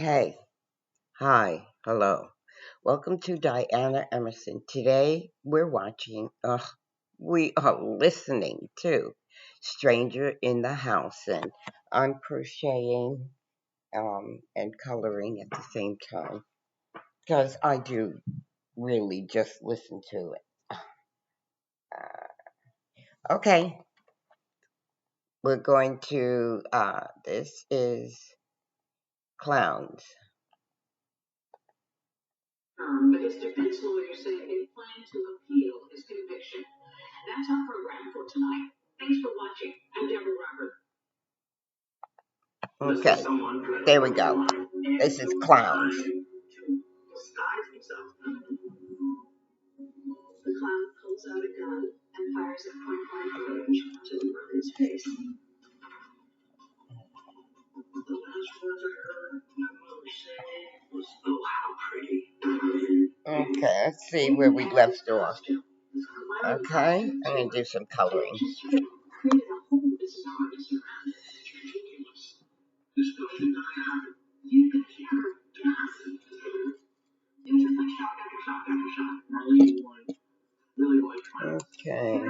Hey, hi, hello. Welcome to Diana Emerson. Today we are listening to Stranger in the House, and I'm crocheting and coloring at the same time because I do really just listen to it. Okay, we're going to, this is Clowns. But his defense lawyers say they plan to appeal his conviction. That's our program for tonight. Thanks for watching. I'm Deborah Robert. Okay, there we go. This is Clowns. The clown pulls out a gun and fires at point blank range to the mermaid's face. The last words I heard my mother say was, "Oh, how pretty." Okay, let's see where we left off. Okay, I'm going to do some coloring. Okay.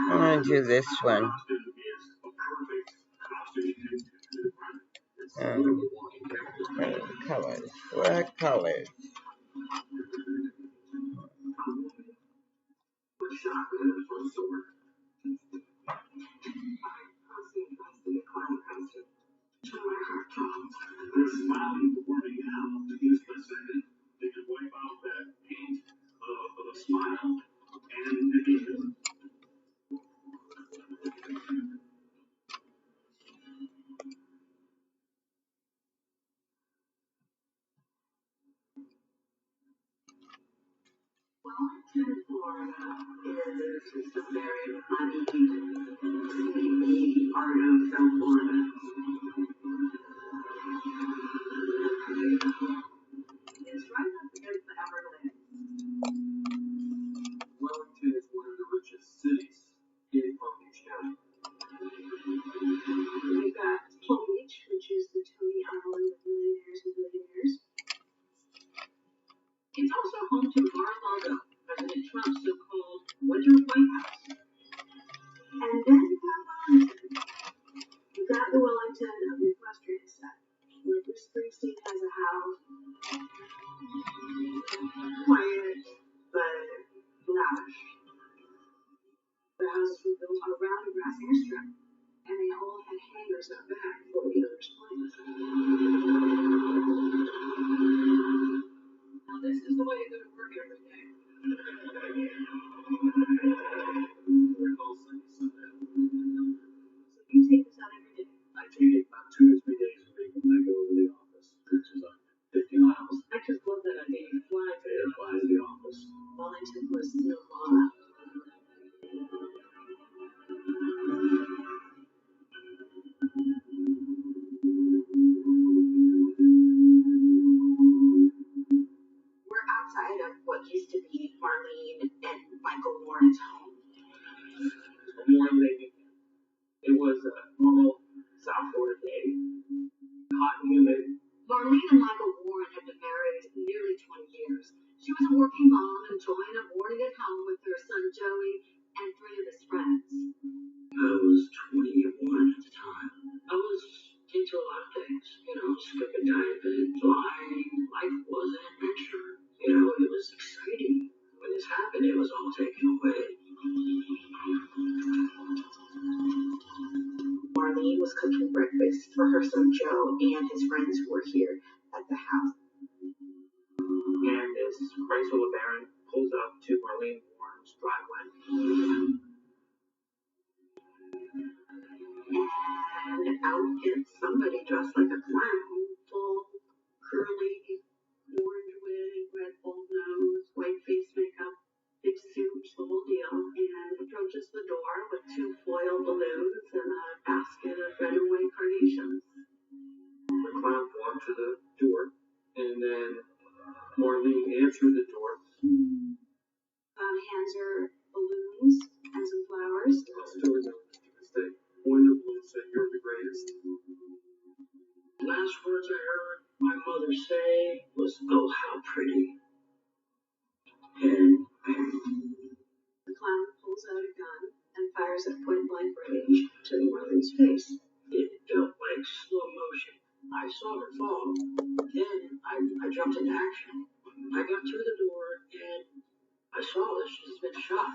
I'm going to do this one. Colors. What colors? Florida is just a very funny part of South Florida. It's right up against the Everglades. Wellington is one of the richest cities in Palm Beach County. We've got Palm Beach, which is the Tony Island of millionaires and billionaires. It's also home to Mar-a-Lago, President Trump's so-called Winter White House. And then you've got Wellington. You've got the Wellington of the equestrian set, where Bruce Springsteen has a house. Quiet, but lavish. The houses were built around a grass airstrip, and they all had hangars out back for the owners' planes. Now this is the way to go to work every day. So you take this out every day? I take it about 2 to 3 days a week when I go to the office, which is like 50 miles. I just love that idea. Fly to the office. Wellington was Nirvana. We're outside of what used to be Marlene and Michael Warren's home. Memorial Day weekend. It was a normal South Florida day. Hot and humid. Marlene and Michael Warren had been married nearly 20 years. She was a working mom enjoying a morning at home with her son Joey and 3 of his friends. I was 21 at the time. I was into a lot of things, scuba diving, flying. Life was an adventure. It was exciting. When this happened, it was all taken away. Marlene was cooking breakfast for her son Joe and his friends who were here at the house. And as Chrysler LeBaron pulls up to Marlene Warren's driveway. And out gets somebody dressed like a clown, full, curly, orange wig, red bold nose, white face makeup, big suit, the whole deal, and approaches the door with 2 foil balloons and a basket of red and white carnations. The clown walked to the door, and then Marlene answered the door. hands her balloons and some flowers. I'll still remember to this day. One of the balloons said, "You're the greatest." Last words I heard my mother say was, "Oh, how pretty." And the clown pulls out a gun and fires at point blank range to Marlene's face. It felt like slow motion. I saw her fall. Then I jumped into action. I got through the door and I saw that she's been shot.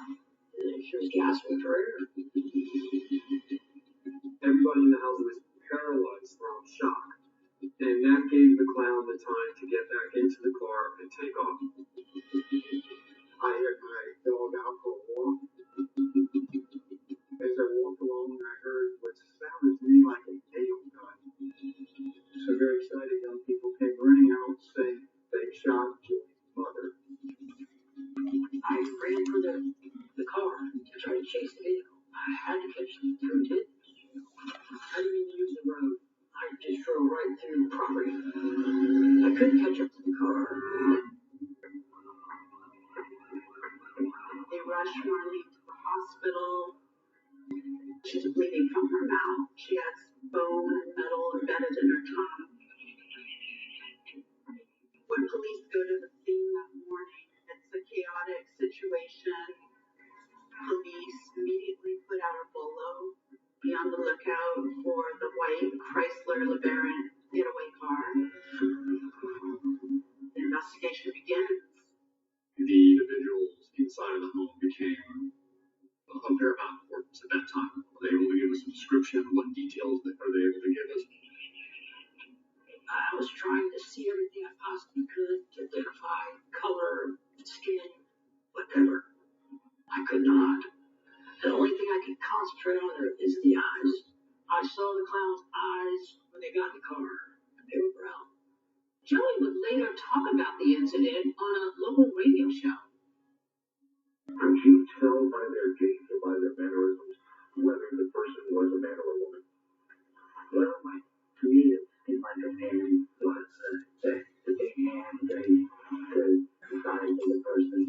She was gasping for air. Everybody in the house was paralyzed from shock, and that gave the clown the time to get back into the car and take off. I had my dog out for a walk. As I walked along, I heard what sounded to me like a nail gun. Some very excited young people came running out saying they shot Joy's mother. I ran for the car to try to chase the vehicle. I had to catch the through it. I didn't even use the road. I just drove right through the property. I couldn't catch up to the car. They rushed Marlene to the hospital. She's bleeding from her mouth. She has bone and metal embedded in her tongue. When police go to the scene that morning, it's a chaotic situation. Police immediately put out a bolo, be on the lookout for the white Chrysler LeBaron getaway car. The investigation begins. The individuals inside of the home became of paramount importance at that time. Are they able to give us a description? What details are they able to give us? I was trying to see everything I possibly could to identify color, skin, whatever. I could not. The only thing I could concentrate on is the eyes. I saw the clown's eyes when they got in the car. They were brown. Joey would later talk about the incident on a local radio show. Could you tell by their gait or by their mannerisms whether the person was a man or a woman? Well, to me, it seemed like a man was the big hand, the size of the person.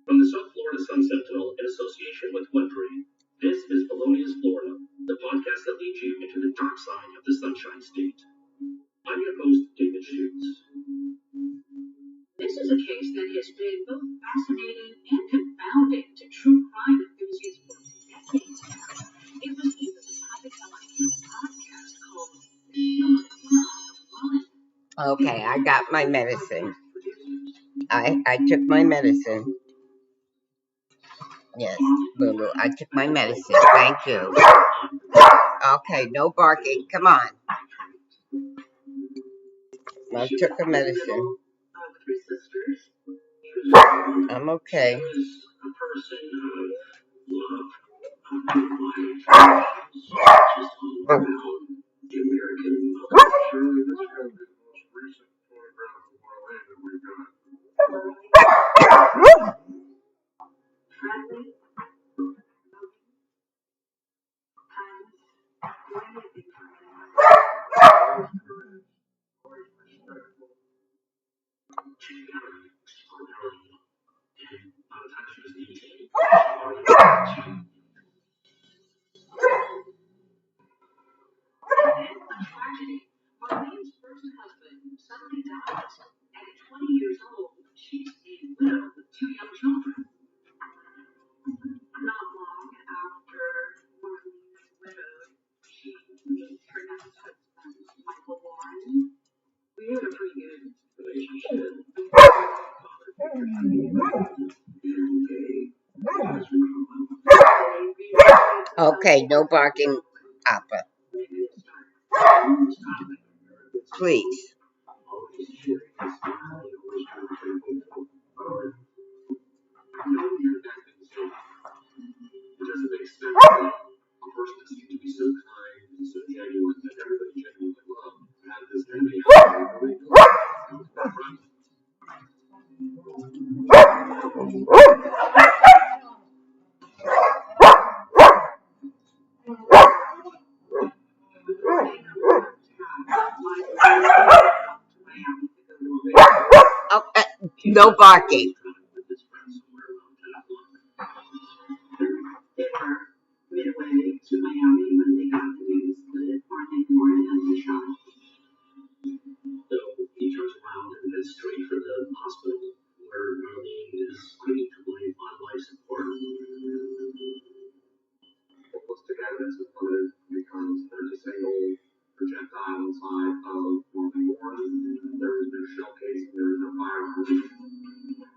From the South Florida Sun Sentinel in association with Wondering, this is Polonius Florida, the podcast that leads you into the dark side of the Sunshine State. I'm your host, David Schutz. This is a case that has been both fascinating and confounding to true crime enthusiasts for decades now. It was even the topic of a hit podcast called Kill a Clown Run. Okay, I got my medicine. I took my medicine. Yes, Lulu, I took my medicine. Thank you. Okay, no barking. Come on. I took the medicine. I'm okay. Surely this has been the most recent photograph of Marlene that we've got. Marlene's first husband suddenly dies, and at 20 years old, she's a widow with 2 young children. Not long after Marlene is widowed, she meets her next husband, Michael Warren. We had a pretty good relationship. Okay, no barking, Papa. Please. It doesn't make sense that a person that seemed to be so kind and so genuine that everybody genuinely loved had this enemy out Oh, No barking. They were midway to Miami when they got the news that Marlene Warren had been shot. So he turns around and heads straight for the hospital where Marlene is clinging to life on life support. Ballistic evidence is limited because there's a single projectile inside of Marlene Warren. There is no shell casing, there is no firearm.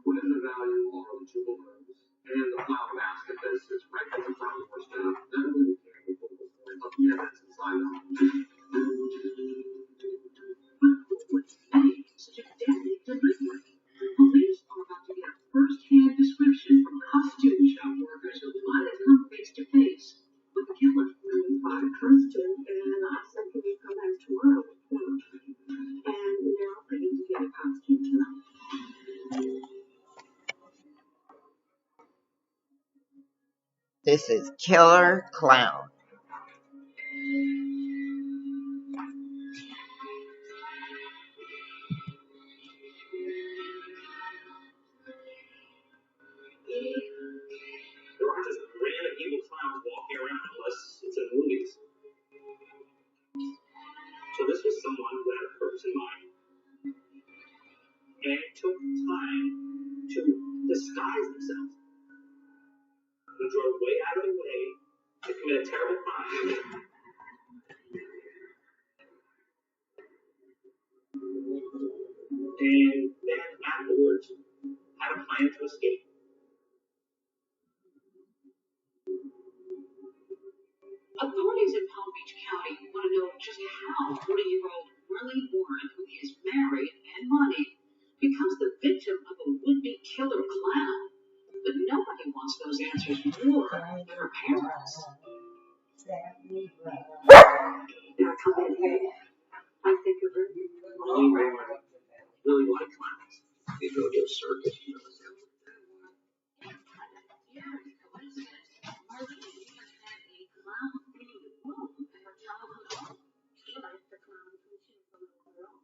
What is the value of the two balloons and the flower basket that sits right in the front doorstep? That really became the focal point of the evidence inside them. But who would make such a deadly delivery? Police are about to get a first-hand description from costume shop workers who might have come face to face with the killer. I trust him, and I said, can you come back tomorrow? And now I need to get a costume tonight. This is Killer Clown. There aren't just random evil clowns walking around unless it's in movies. So this was someone who had a purpose in mind and took time to disguise themselves. Who drove way out of the way to commit a terrible crime. And then afterwards had a plan to escape. Authorities in Palm Beach County want to know just how 40-year-old Marlene Warren, who is married and moneyed, becomes the victim of a would-be killer clown. But nobody wants those answers more than her parents. Now come in here. I think of her. Marlene Warren really liked clowns. They go to a circus, you know. Yeah, coincidence. Marlene even had a clown-themed room in her childhood home. She liked the clowns when she was a little girl.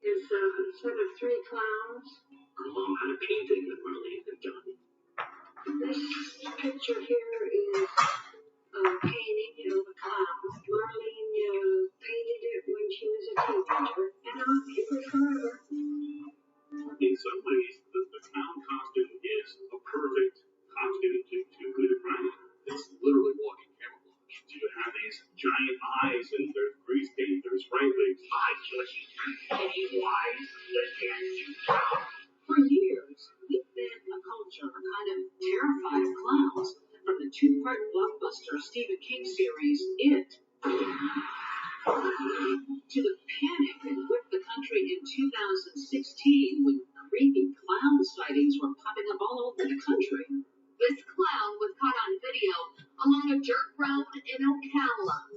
There's a set of 3 clowns. Her mom had a painting that Marlene had done. This picture here is a painting of the clowns. Marlene painted it when she was a teenager, and I'll keep it forever. In some ways, the clown costume is a perfect costume to commit a crime. It's literally walking camouflage. So you have these giant eyes, and there's grease paint, there's right wigs. For years, we've been a culture kind of terrified of clowns, from the 2-part blockbuster Stephen King series, It, to the panic that gripped the country in 2016 when creepy clown sightings were popping up all over the country. This clown was caught on video along a dirt road in Ocala.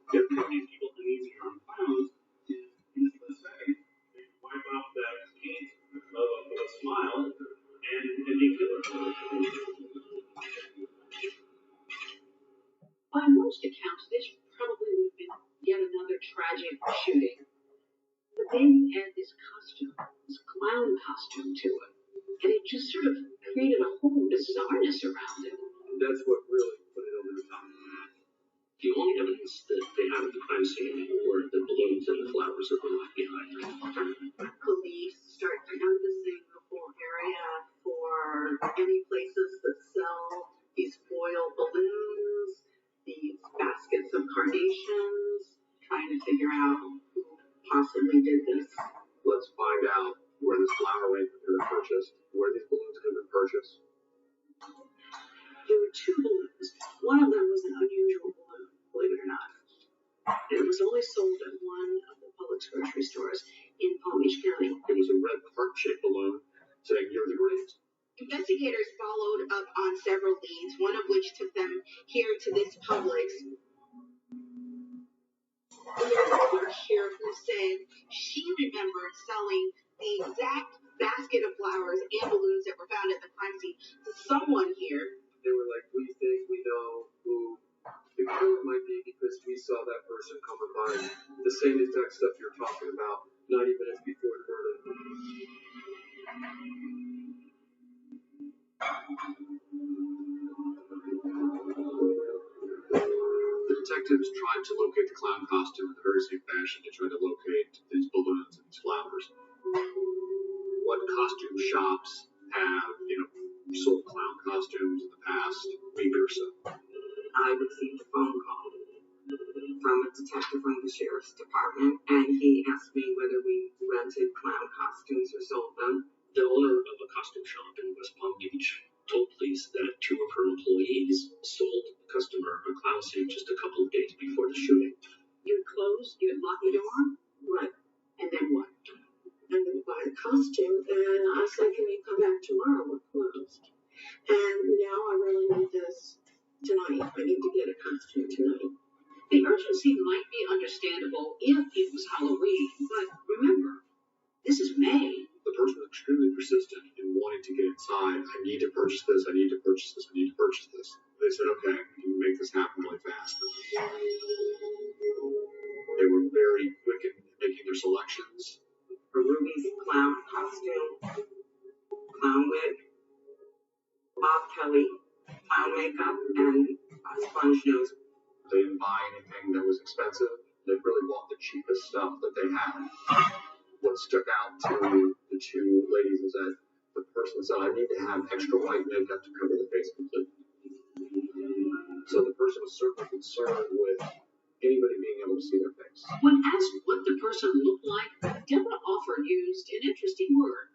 If these people uneasy around clowns, easy to say. They wipe off that paint of a smile and they kill it. By most accounts, this probably would have been yet another tragic shooting. But then you add this costume, this clown costume to it, and it just sort of created a whole bizarreness around it. That's what really put it over the top. The only evidence that they had at the crime scene were the balloons and the flowers that were left behind. Police start canvassing the whole area for any places that sell these foil balloons, these baskets of carnations, trying to figure out who possibly did this. Let's find out where this flower arrangement could have been purchased, where these balloons could have been purchased. There were 2 balloons. One of them was an unusual balloon, believe it or not. And it was only sold at one of the Publix grocery stores in Palm Beach County. It was a red heart-shaped balloon saying, "You're the greatest." Investigators followed up on several leads, one of which took them here to this Publix. We have a clerk here who said she remembered selling the exact basket of flowers and balloons that were found at the crime scene to someone here. They were like, "We think we know who The killer might be because we saw that person coming by the same exact stuff you're talking about 90 minutes before the murder. The detectives tried to locate the clown costume in the very same fashion they tried to locate these balloons and these flowers. What costume shops have, sold clown costumes in the past week or so? I received a phone call from a detective from the sheriff's department, and he asked me whether we rented clown costumes or sold them. The owner of a costume shop in West Palm Beach told police that two of her employees sold a customer a clown suit just a couple of days before the shooting. You'd close, you'd lock your door? Right. And then what? I'm going to buy a costume, and I said, can you come back tomorrow? We're closed. And now I really need this tonight. I need to get a costume tonight. The urgency might be understandable if it was Halloween, but remember, this is May. The person was extremely persistent in wanting to get inside. I need to purchase this. I need to purchase this. I need to purchase this. They said, okay, we can make this happen really fast. They were very quick in making their selections. For Ruby's clown costume, clown wig, Bob Kelly, clown makeup, and a sponge nose. They didn't buy anything that was expensive. They really bought the cheapest stuff that they had. What stuck out to the two ladies is that the person said, I need to have extra white makeup to cover the face completely. So the person was certainly concerned with anybody being able to see their face. When asked what the person looked like, Deborah Offer used an interesting word,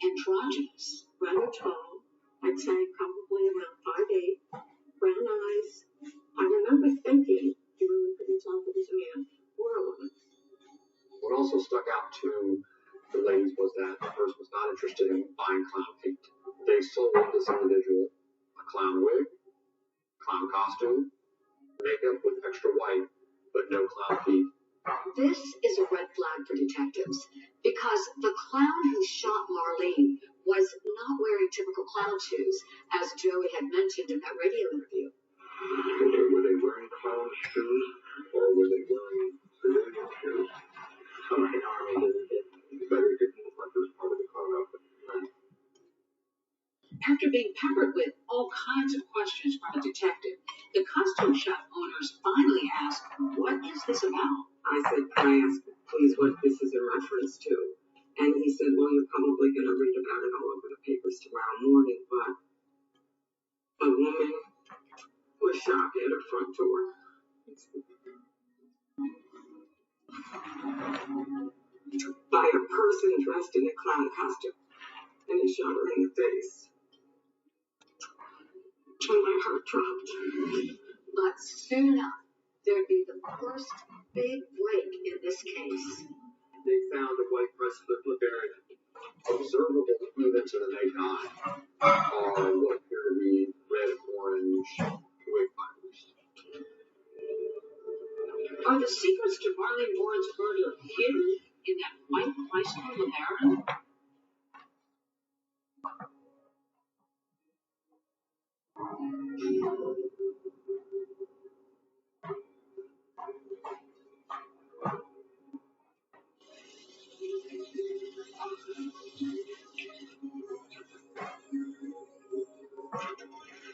androgynous. Rather tall, I'd say probably around 5'8", brown eyes. I remember thinking you really couldn't tell if it was a man or a woman. What also stuck out to the ladies was that the person was not interested in buying clown feet. They sold this individual a clown wig, clown costume, makeup with extra white, but no clown feet. This is a red flag for detectives because the clown who shot Marlene was not wearing typical clown shoes, as Joey had mentioned in that radio interview. Were they wearing clown shoes or were they wearing civilian shoes? Some of the army didn't get better didn't like it was part of the clown outfit. After being peppered with all kinds of questions from a detective, the costume shop owners finally asked, what is this about? I said, can I ask, please, what this is in reference to? And he said, well, you're probably going to read about it all over the papers tomorrow morning, but a woman was shot at her front door. By a person dressed in a clown costume. And he shot her in the face. And my heart dropped. But soon enough, there'd be the first big break in this case. They found a white Chrysler LeBaron, observable even to the naked eye, are what appear to be red-orange wig fibers. Are the secrets to Marlene Warren's murder hidden in that white Chrysler LeBaron?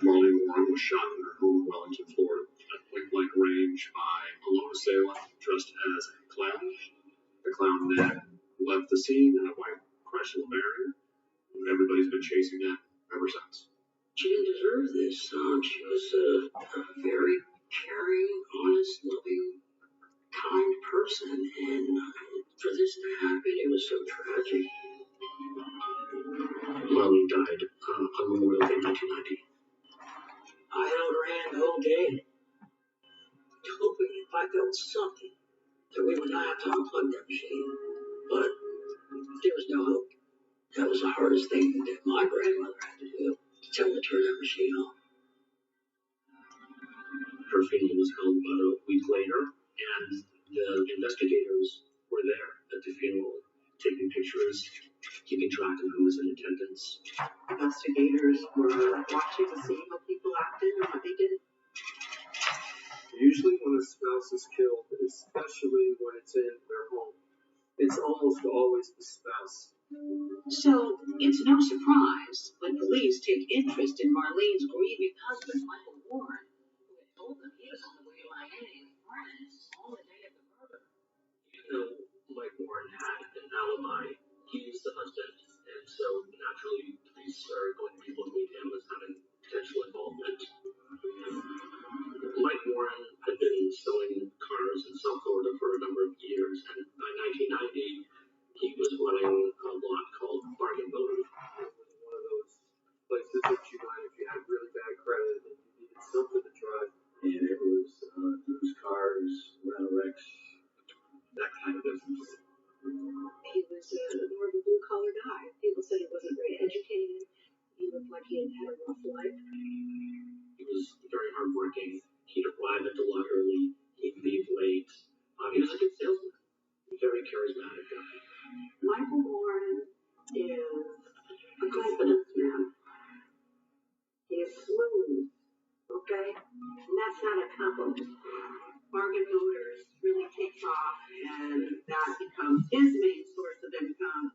Marlene Warren was shot in her home in Wellington, Florida, at point-blank range by a lone assailant dressed as a clown. The clown then left the scene in a white Chrysler LeBaron. Everybody's been chasing that ever since. She didn't deserve this. She was a very caring, honest, loving, kind person, and for this to happen, it was so tragic. Marlene died on Memorial Day 1990. I held her hand the whole day, hoping if I felt something that we would not have to unplug that machine. But there was no hope. That was the hardest thing that my grandmother had to do, to tell her to turn that machine off. Her funeral was held about a week later, and the investigators were there at the funeral, taking pictures, keeping track of who was in attendance. Investigators were watching to see how people acted and what they did. Usually when a spouse is killed, especially when it's in their home, it's almost always the spouse. So it's no surprise when police take interest in Marlene's grieving husband, Michael Warren, who had told them he was on the way to Miami with friends on the day of the murder. Even though Mike Warren had an alibi, he was the husband, and so naturally police are going to be looking at him as having potential involvement. Mike Warren had been selling cars in South Florida for a number of years, and by 1990, he was running a lot called Bargain Motor. It was one of those places that you went if you had really bad credit and you needed something to drive. And it was used cars, rental wrecks, that kind of business. He was more of a blue-collar guy. People said he wasn't very educated. He looked like he had had a rough life. He was very hardworking. He'd arrive at the lot early. He'd leave late. He was a good salesman. Very charismatic guy. Michael Warren is a confidence man. He is smooth, okay? And that's not a compliment. Bargain Motors really takes off, and that becomes his main source of income.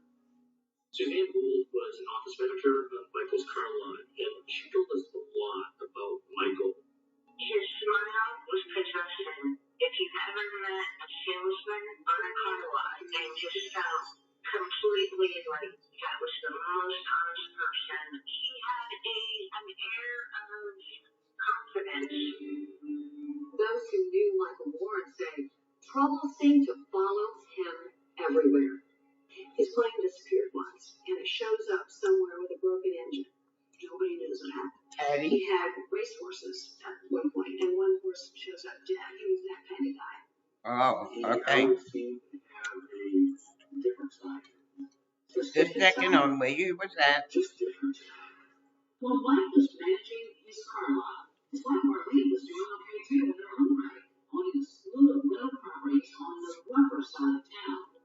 Suzanne Gould was an office manager of Michael's car lot, and she told us a lot about Michael. His smile was possessive. If you ever met a salesman on a car lot and just felt completely like that was the most honest person, he had an air of confidence. Those who knew Michael Warren say trouble seemed to follow him everywhere. His plane disappeared once, and it shows up somewhere with a broken engine. Nobody knows what happened. He had racehorses at one point, and one horse shows up dead. He was that kind of guy. Oh, okay. He seemed to have a different side. Just a second on where you was at. Just different. While Mike was managing his car lot, his wife Marlene was doing okay too in her own right, owning a slew of rental properties on the rougher side of town.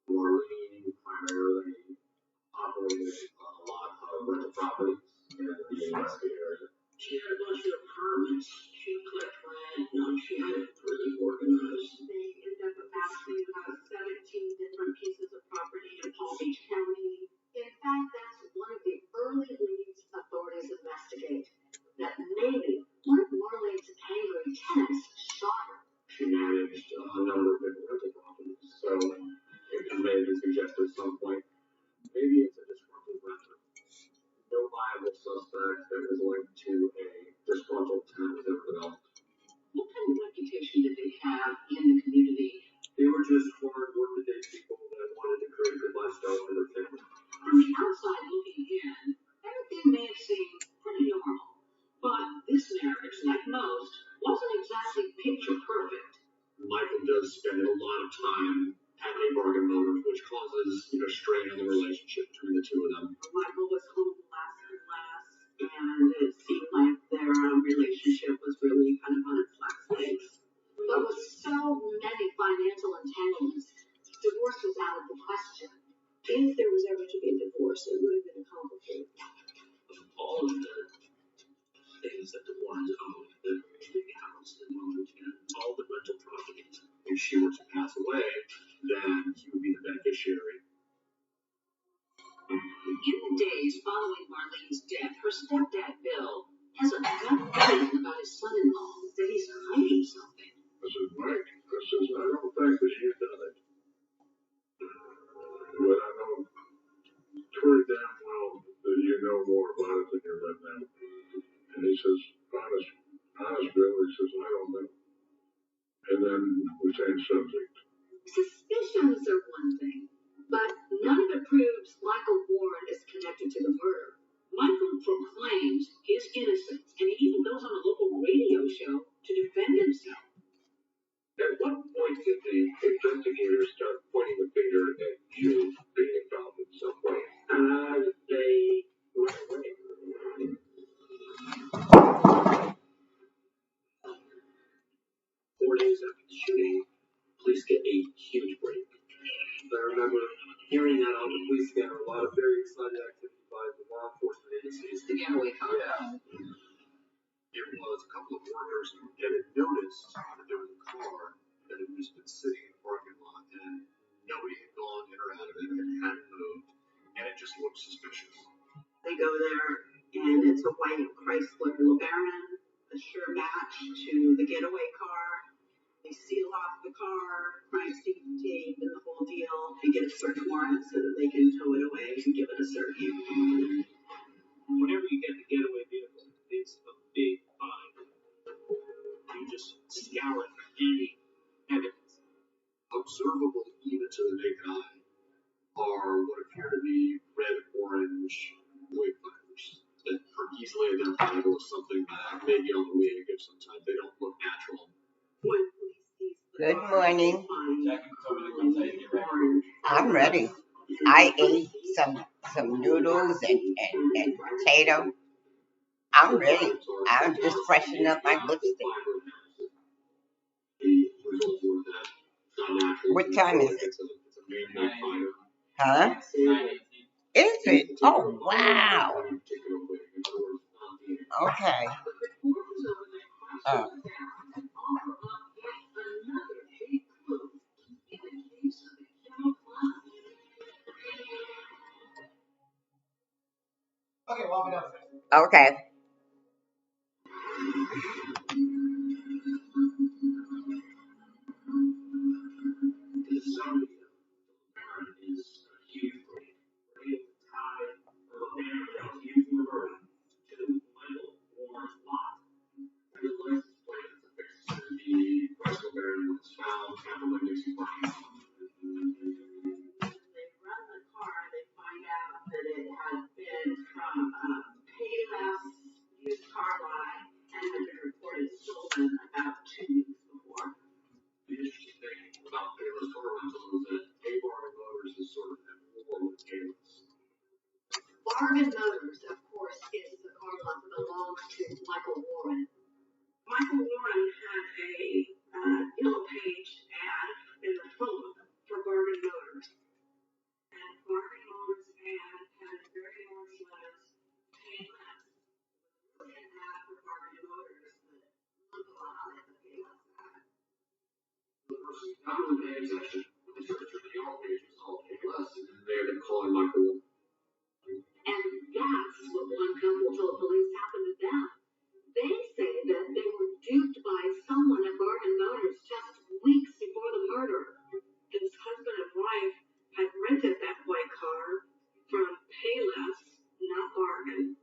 Marlene primarily operated a lot of rental properties in the West area. She had a bunch of apartments. She collected rent. She had it really organized. They ended up amassing about 17 different pieces of property in Palm Beach County. In fact, that's one of the early leads authorities investigate. That maybe one of Marlene's angry tenants shot her. She managed a number of different rental properties, so it may be suggested at some point maybe it's a disgruntled renter. No viable suspect that was linked to a disgruntled tenant was ever developed. What kind of reputation did they have in the community? They were just hard, workaday people that wanted to create a good lifestyle for their family. From the outside looking in, everything may have seemed pretty normal. But this marriage, like most, wasn't exactly picture perfect. Michael does spend a lot of time at a Bargain Motor, which causes strain in the relationship between the two of them. Michael was home last and last, and it seemed like their relationship was really kind of on its last legs. But with so many financial entanglements, divorce was out of the question. If there was ever to be a divorce, it would have been complicated. Of all of the things that the Warrens owned, the big house in Wilmington, all the rental properties, if she were to pass away, then he would be the beneficiary. In the days following Marlene's death, her stepdad, Bill, has a gut feeling about his son-in-law that he's hiding something. This is Mike. I don't think that she's done it. But I know pretty damn well that you know more about it than you're letting out. And he says, honest Bill, he says, I don't know. And then we change subject. Suspicions are one thing, but none of it proves Michael Warren is connected to the murder. Michael proclaims his innocence, and he even goes on a local radio show to defend himself. At what point did the investigators start pointing the finger at you being involved in some way? They went away. 4 days after the shooting, police get a huge break. I remember hearing that on the police scanner, a lot of very excited activity by the law enforcement agencies. The getaway car. Yeah. It was a couple of workers who had noticed that there was a car that had just been sitting in the parking lot and nobody had gone in or out of it and it hadn't moved and it just looked suspicious. They go there, and it's a white Chrysler LeBaron, a sure match to the getaway car. They seal off the car, crime scene tape, and the whole deal. They get a search warrant so that they can tow it away and give it a search. Whenever you get the getaway vehicle, it's a big find. You just scour it for any evidence. Observable even to the naked eye are what appear to be red-orange wayfinders that are easily identifiable as something that may be on the wing if sometimes they don't look natural. When police sees the Good car, morning. they find orange. I'm ready. I ate some noodles and potato. I'm ready. I'm just freshening up my lipstick. The result was that unnatural. What time is it? It's a man-made fire. Huh? Is it? Oh, wow. Okay. Okay. The zombie Baron is a huge breed. Ready to tie the LeBaron that was used in the murder to Michael Warren's lot. The license plate is affixed to the Chrysler LeBaron was found at the Winn-Dixie parking lot. They run the car, they find out that it had been from a Payless used car lot and had been reported stolen about 2 weeks before. The interesting thing about Payless car rentals is that A-Bargain Motors is sort of at war with Payless. Bargain Motors, of course, is the car lot that belongs to Michael Warren. Michael Warren had a yellow page ad in the phone for Bargain Motors. And Bargain Motors ad had very large letters, Payless. It was an ad for Bargain Motors that looked a lot like the Payless ad. The person not on the page section, when they search for the yellow page, was called Payless, and they had been calling Michael Warren. And that's what one couple told police happened to them. They say that they were duped by someone at Bargain Motors just weeks before the murder. This husband and wife had rented that white car from Payless, not Bargain.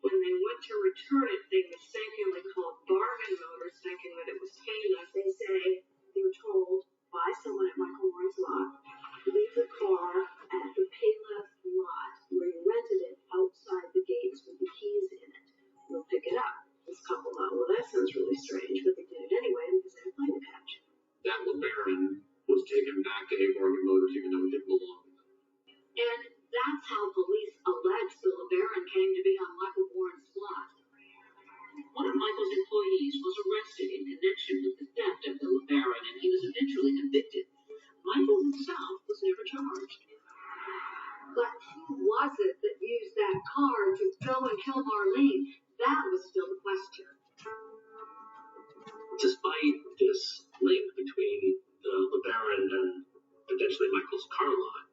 When they went to return it, they mistakenly called Bargain Motors, thinking that it was Payless. They say they were told by someone at Michael Warren's lot, leave the car at the Payless lot where you rented it outside the gates with the keys in it. We'll pick it up. This couple thought, well, that sounds really strange, but they did it anyway because they had played the catch. That LeBaron was taken back to A-Bargain Motors even though it didn't belong to them. And that's how police allege the LeBaron came to be on Michael Warren's lot. One of Michael's employees was arrested in connection with the theft of the LeBaron, and he was eventually convicted. Michael himself was never charged. But who was it that used that car to go and kill Marlene? That was still the question. Despite this link between the LeBaron and potentially Michael's car lot,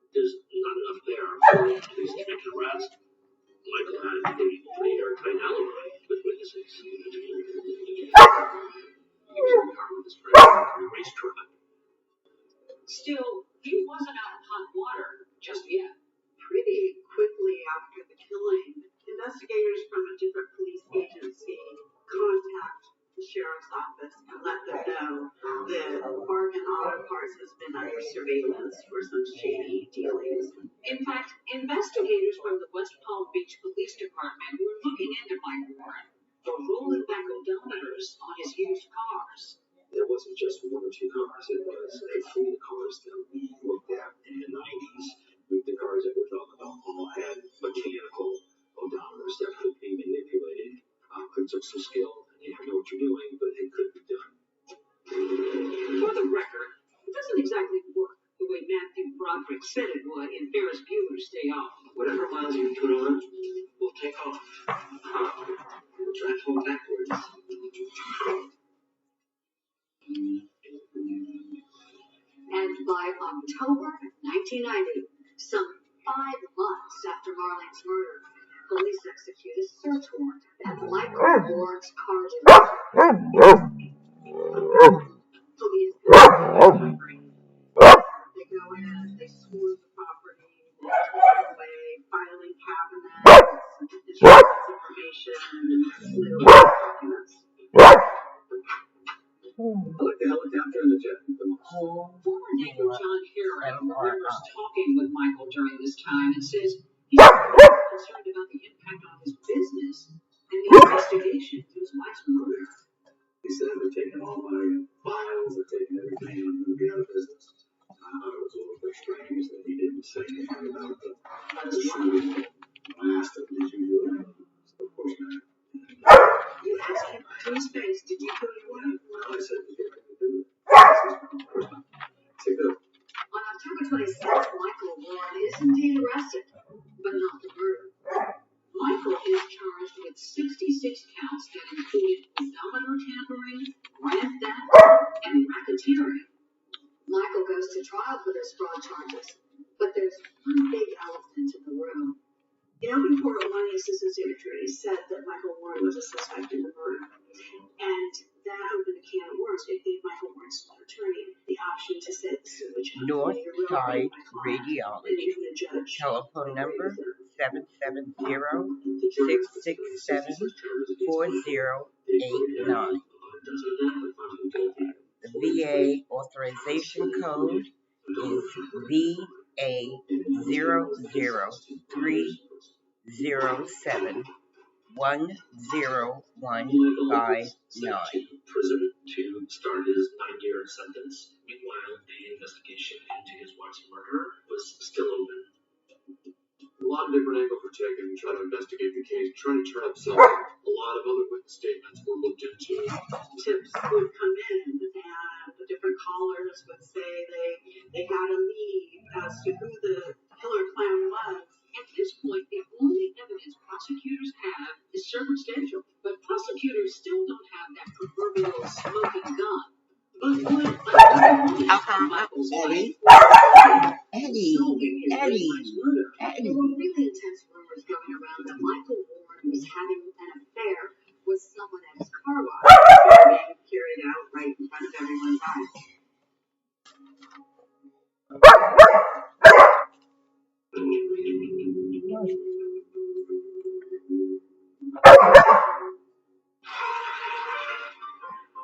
there's not enough there for police to make an arrest. Michael had a pretty airtight alibi with witnesses. He was in the car with his friend on a racetrack. Still, he wasn't out of hot water just yet. Pretty quickly after the killing, investigators from a different police agency contact the sheriff's office and let them know that Bargain Auto Parts has been under surveillance for some shady dealings. In fact, investigators from the West Palm Beach Police Department were looking into Mike Warren for rolling back odometers on his used cars. There wasn't just one or two cars, it was a fleet of cars that we looked at in the 90s. The cars that were talking about all had mechanical odometers that could be manipulated. It took some skill, and you have to know what you're doing, but it could be done. For the record, it doesn't exactly work the way Matthew Broderick said it would in Ferris Bueller's Day Off. Whatever miles you put on will take off. try and hold backwards. And by October 1990, some 5 months after Marlene's murder, police execute a search warrant at Michael Ward's car dealership. Police they go in, they swarm the property, they take it away, filing cabinets, insurance information, slew of documents. I like the helicopter and the jet. Former neighbor John Herron remembers talking with Michael during this time and says he's concerned about the impact on his business and the investigation into his wife's murder. He said they're taking all my files, they're taking everything, and I'm going to be out of business. I thought it was a little bit strange that he didn't say anything about the shooting. I asked him, did you do it? Of course not. You asked him to his face, did you kill your wife? I said, you didn't do it. Take it up. On October 26th, Michael Ward is indeed arrested, but not for murder. Michael is charged with 66 counts that included odometer tampering, grand theft, and racketeering. Michael goes to trial for those fraud charges, but there's one big elephant in the room. In open court, one of the assistant state attorneys said that Michael Ward was a suspect in the murder, and that opened a can of worms. It gave Michael Ward's attorney the option to say the sewage Northside Radiology. Telephone number 770-667-4089. The VA authorization code is VA003071019. Prison to start his 9-year sentence. Meanwhile, the investigation into his wife's murder was still open. A lot of different angles were taken to try to investigate the case, trying to turn up something. A lot of other witness statements were looked into. Tips would come in, and the different callers would say they got a lead as to who the killer clown was. At this point, the only evidence prosecutors have is circumstantial, but prosecutors still don't have that proverbial smoking gun. But would Michael's wife solving his wife's murder? There were really intense rumors going around that Michael Ward was having an affair with someone at his car wash, being carried out right in front of everyone's eyes.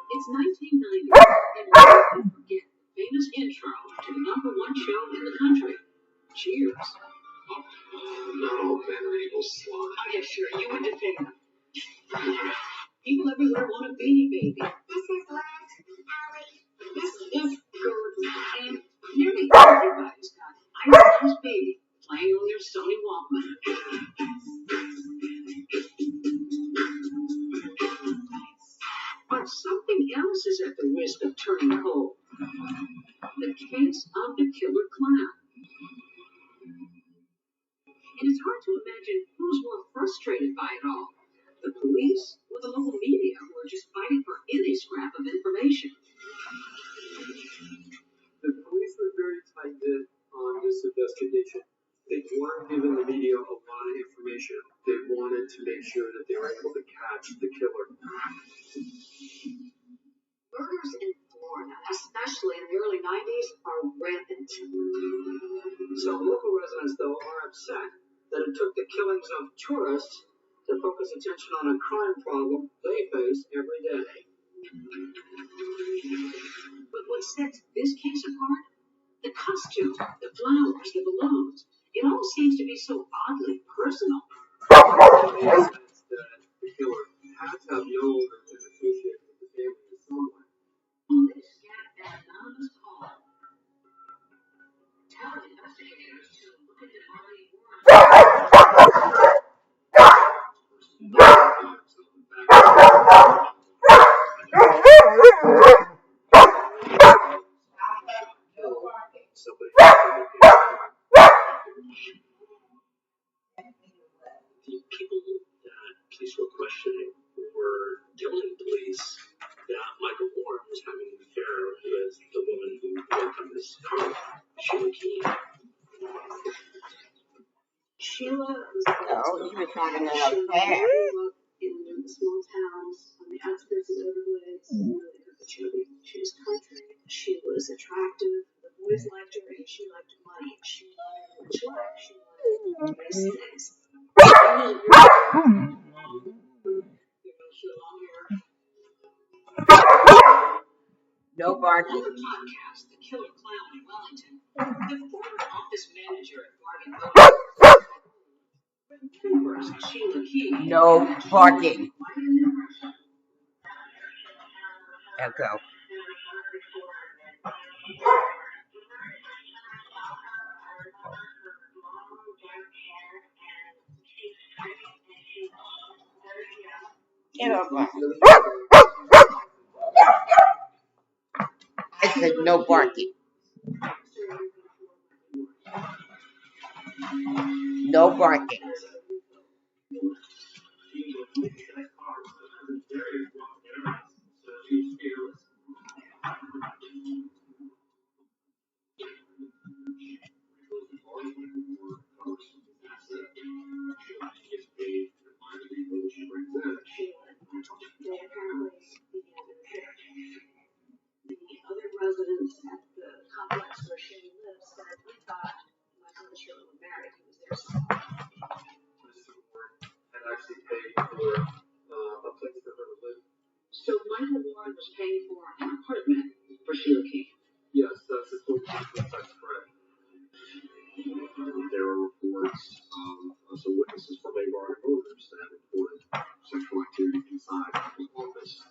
It's 1990, and we can forget the famous intro to the #1 show in the country, Cheers. Not all men are evil slime. Oh, yeah, sure, you would defend them. People everywhere want a Beanie Baby. This is Lance, Allie. This is Gordon, and nearly everybody's got Ice Ice Baby playing on their Sony Walkman. But something else is at the risk of turning cold. The case of the killer clown. And it's hard to imagine who's more frustrated by it all. The police or the local media who are just fighting for any scrap of information. The police were very tight-knit on this investigation. They weren't giving the media a lot of information. They wanted to make sure that they were able to catch the killer. Murders in Florida, especially in the early 90s, are rampant. Some local residents, though, are upset that it took the killings of tourists to focus attention on a crime problem they face every day. But what sets this case apart? The costumes, the flowers, the balloons. It all seems to be so oddly personal. It makes sense that the killer had to have known or been associated with the family in some way. Police get an anonymous call. Tell investigators to look into Marlene Warren. The people that police were questioning Sheila Key. Sheila was Oh, you were talking about Sheila hair. grew up in small towns on the outskirts of Everglades. Really good at chili. She was country. She was attractive. The boys liked her, and she liked money. She wanted rich life. She wanted nice things. No barking. On the podcast, The Killer Clown in Wellington, the former office manager at Bargain Motors, Sheila Key. No barking. Echo. Get off my. I said no barking. No barking. Other residents at the complex where Sheila lives said we thought Michael and Sheila were married. He was there so long. Mr. Warren had actually paid for a place for her to live. So Michael Warren was paying for an apartment for Sheila Key. Yes, that's correct. There are reports of some witnesses from Bargain Motors that have reported sexual activity inside his office.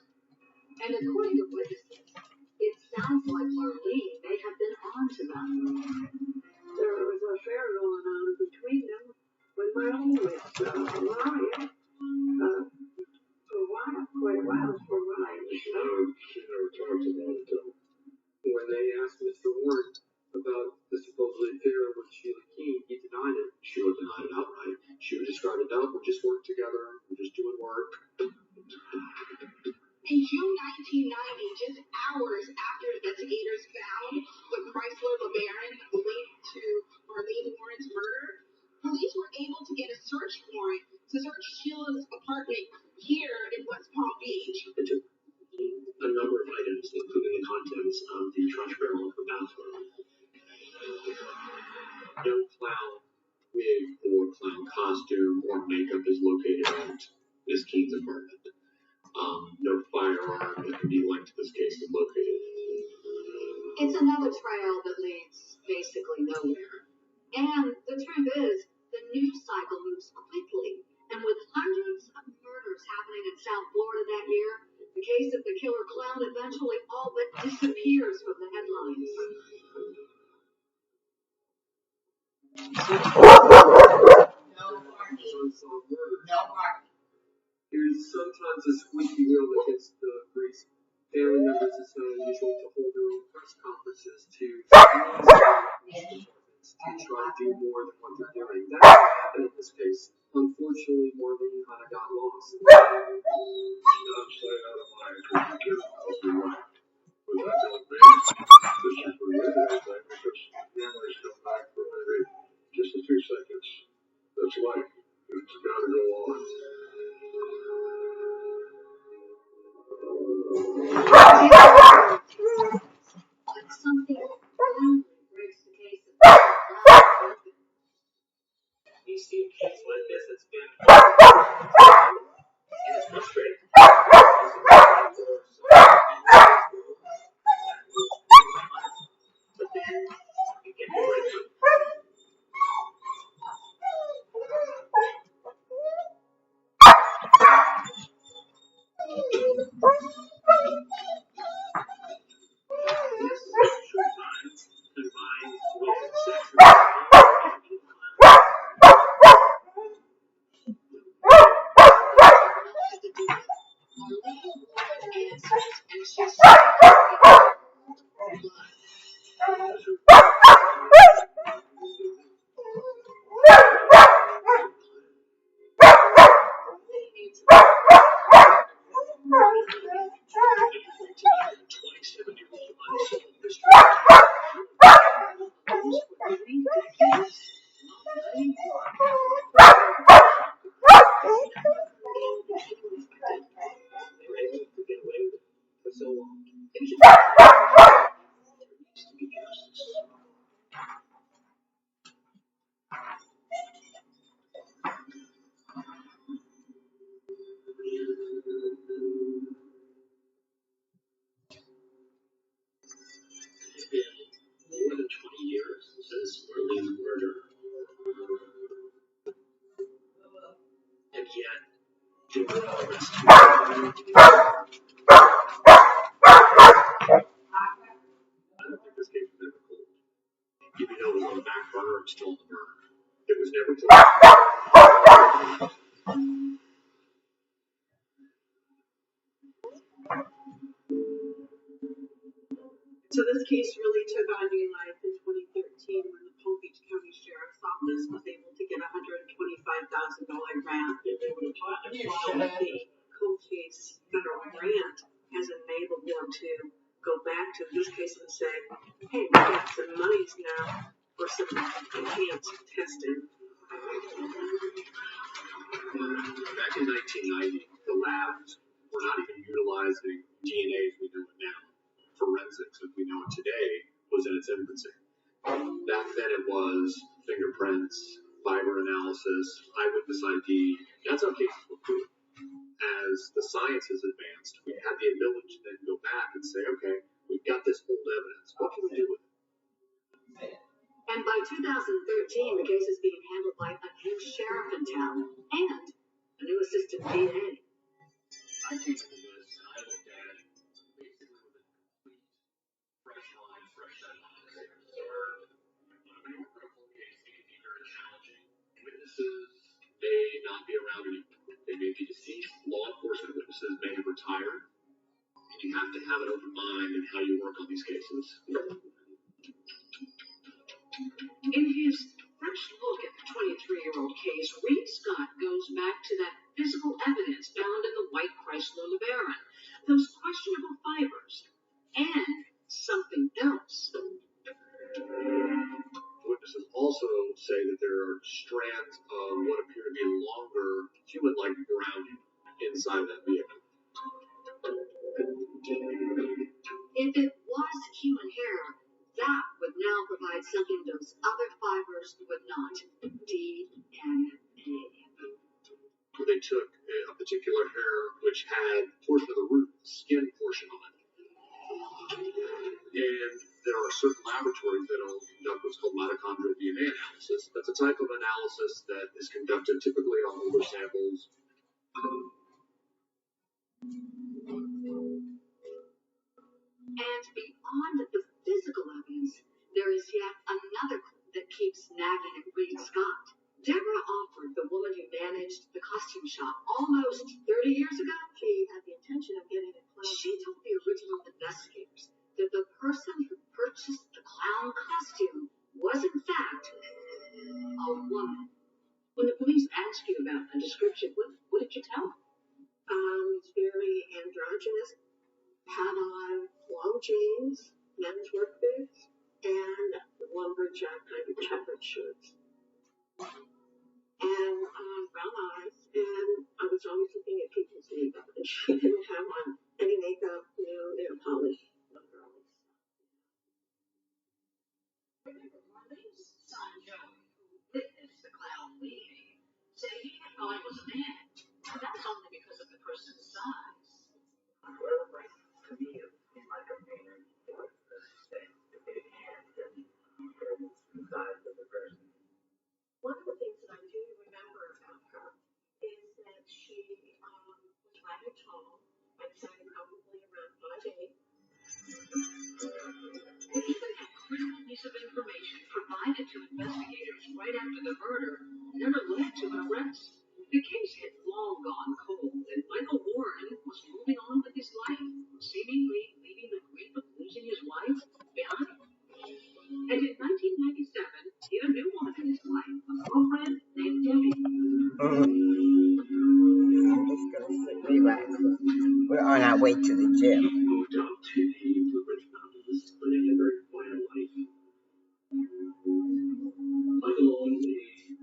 And according to witnesses, it sounds like Marlene may have been on to them. There was an affair going on between them when Marlene was alive. For quite a while, for what I understand. She never talked about it though. When they asked Mr. Warren about the supposed affair with Sheila Key, he denied it. Sheila denied it outright. She would describe it, no, we just work together, we're just doing work. In June 1990, just hours after investigators found the Chrysler LeBaron linked to Marlene Warren's murder, police were able to get a search warrant to search Sheila's apartment here in West Palm Beach. It took a number of items, including the contents of the trash barrel of her bathroom. No clown wig or clown costume or makeup is located at Miss Keen's apartment. No firearm that can be linked to this case is located. It's another trail that leads basically nowhere. And the truth is, the news cycle moves quickly. And with hundreds of murders happening in South Florida that year, the case of the killer clown eventually all but disappears from the headlines. Unsolved murders. No barking. There's sometimes a squeaky wheel that gets the grease. Family members, it's not unusual to hold their own press conferences to try to do more than what they're doing. That's what happened in this case. Unfortunately, Marlene kind of got lost. Just a few seconds. That's life. It's got to go on. But something profoundly breaks the case of the clown. You see a case like this, it's been and it's frustrating. But then was on the back burner and still on the burner. It was never clear. So this case really took on new life in 2013 when the Palm Beach County Sheriff's Office was able to get a $125,000 grant. The cold case federal grant has enabled them to go back to this case and say, hey, we got some monies now for some enhanced testing. Back in 1990, the labs were not even utilizing DNA as we know it now. Forensics, as we know it today, was in its infancy. Back then it was fingerprints, fiber analysis, eyewitness ID. That's how cases were proven. As the science has advanced, we had the ability to then go back and say, okay, we've got this old evidence. What can we do with it? And by 2013, the case is being handled by a new sheriff in town and a new assistant DA. I came into this and I looked at it basically with a complete fresh line, fresh set of eyes. When you work on a cold case, it can be very challenging. Witnesses may not be around anymore. They may be deceased. Law enforcement witnesses may have retired. And you have to have an open mind in how you work on these cases. In his fresh look at the 23-year-old case, Reed Scott goes back to that physical evidence found in the white Chrysler LeBaron, those questionable fibers, and something else. Witnesses also say that there are strands of what appear to be longer human-like browning inside that vehicle. If it was human hair, that would now provide something those other fibers would not. DNA. They took a particular hair which had a portion of the root, the skin portion on it. And there are certain laboratories that will conduct what's called mitochondrial DNA analysis. That's a type of analysis that is conducted typically on older samples. And beyond the physical evidence, there is yet another clue that keeps nagging at Reed Scott. Deborah offered, the woman who managed the costume shop almost 30 years ago, she had the intention of getting it closed. She told the original investigators that the person who purchased the clown costume was in fact a woman. When the police asked you about a description, what did you tell them? It's very androgynous. Had on long jeans, men's work boots, and lumberjack kind of checkered shirts. And brown eyes, and I was always looking at people's makeup, and she didn't have on any makeup, nail polish, no girls. Marlene's son, Joey, who witnessed the clown leaving, said he had thought it was a man. That's only because of the person's size. To me, it seemed like a man. One of the things that I do remember about her is that she was rather tall. I'd say probably around 5'8". And even a critical piece of information provided to investigators right after the murder never led to an arrest. The case had long gone cold, and Michael Warren was moving on with his life, seemingly leaving the grief of losing his wife behind. And in 1997, he had a new woman in his life, a girlfriend named Debbie. I'm just going to sit relax. We're on our way to the gym. He moved up to the Blue Ridge Mountains, living a very quiet life. Michael owns a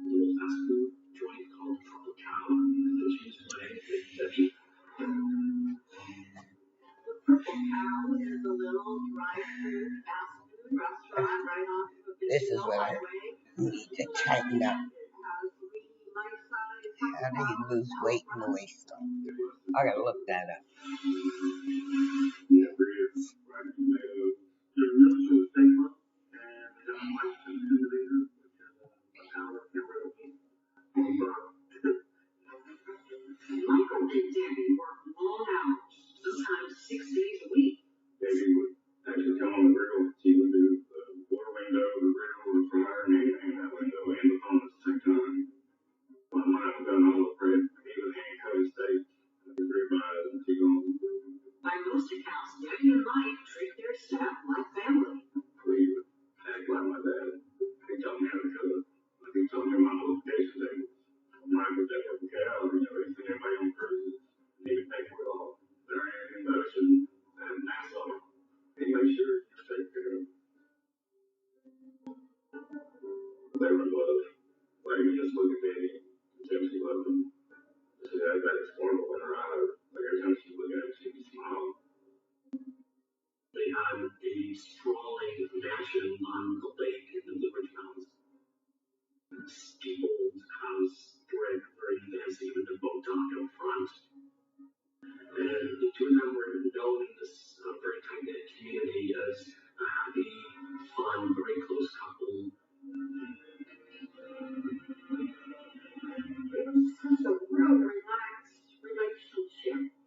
little fast food joint called Purple Cow, which he's playing with Debbie. The Purple Cow is a little drive-through fast food restaurant right off of the This is what I highway. need to tighten up. It has 3 life-size How do you lose weight in the waist? I gotta look that up. Yeah, ribs, fried tomatoes. They're really to the steak room, and they got white intimidator, which is a pound of pure meat. Michael and Debbie work long hours, sometimes 6 days a week. Maybe would actually come on the grill. She would do the water window, the grill, look from her and that window and the phone at the same time. When I got all afraid, he was handcuffed state. I could read my eyes and keep going. By most accounts, Debbie and Mike treat their staff like family. We would act like my dad. He taught me how to cook. Like he taught me my multiplication table. Mine would take up the cow, he'd send everybody on cruises. He would pay for it all. There ain't anything motion and Nassau. He made sure you were taken care of. They were in love. Like you just look at Benny and tell me she loved him. She had that explorable in her eyes. Like every time she looked at him, she would smile. They had a sprawling mansion on the lake in the Blue Ridge Mountains. Steepled house, brick, very fancy with the boat dock out front. And the two of them were known in this very tight-knit community as a happy, fun, very close couple. It was such a real relaxed relationship.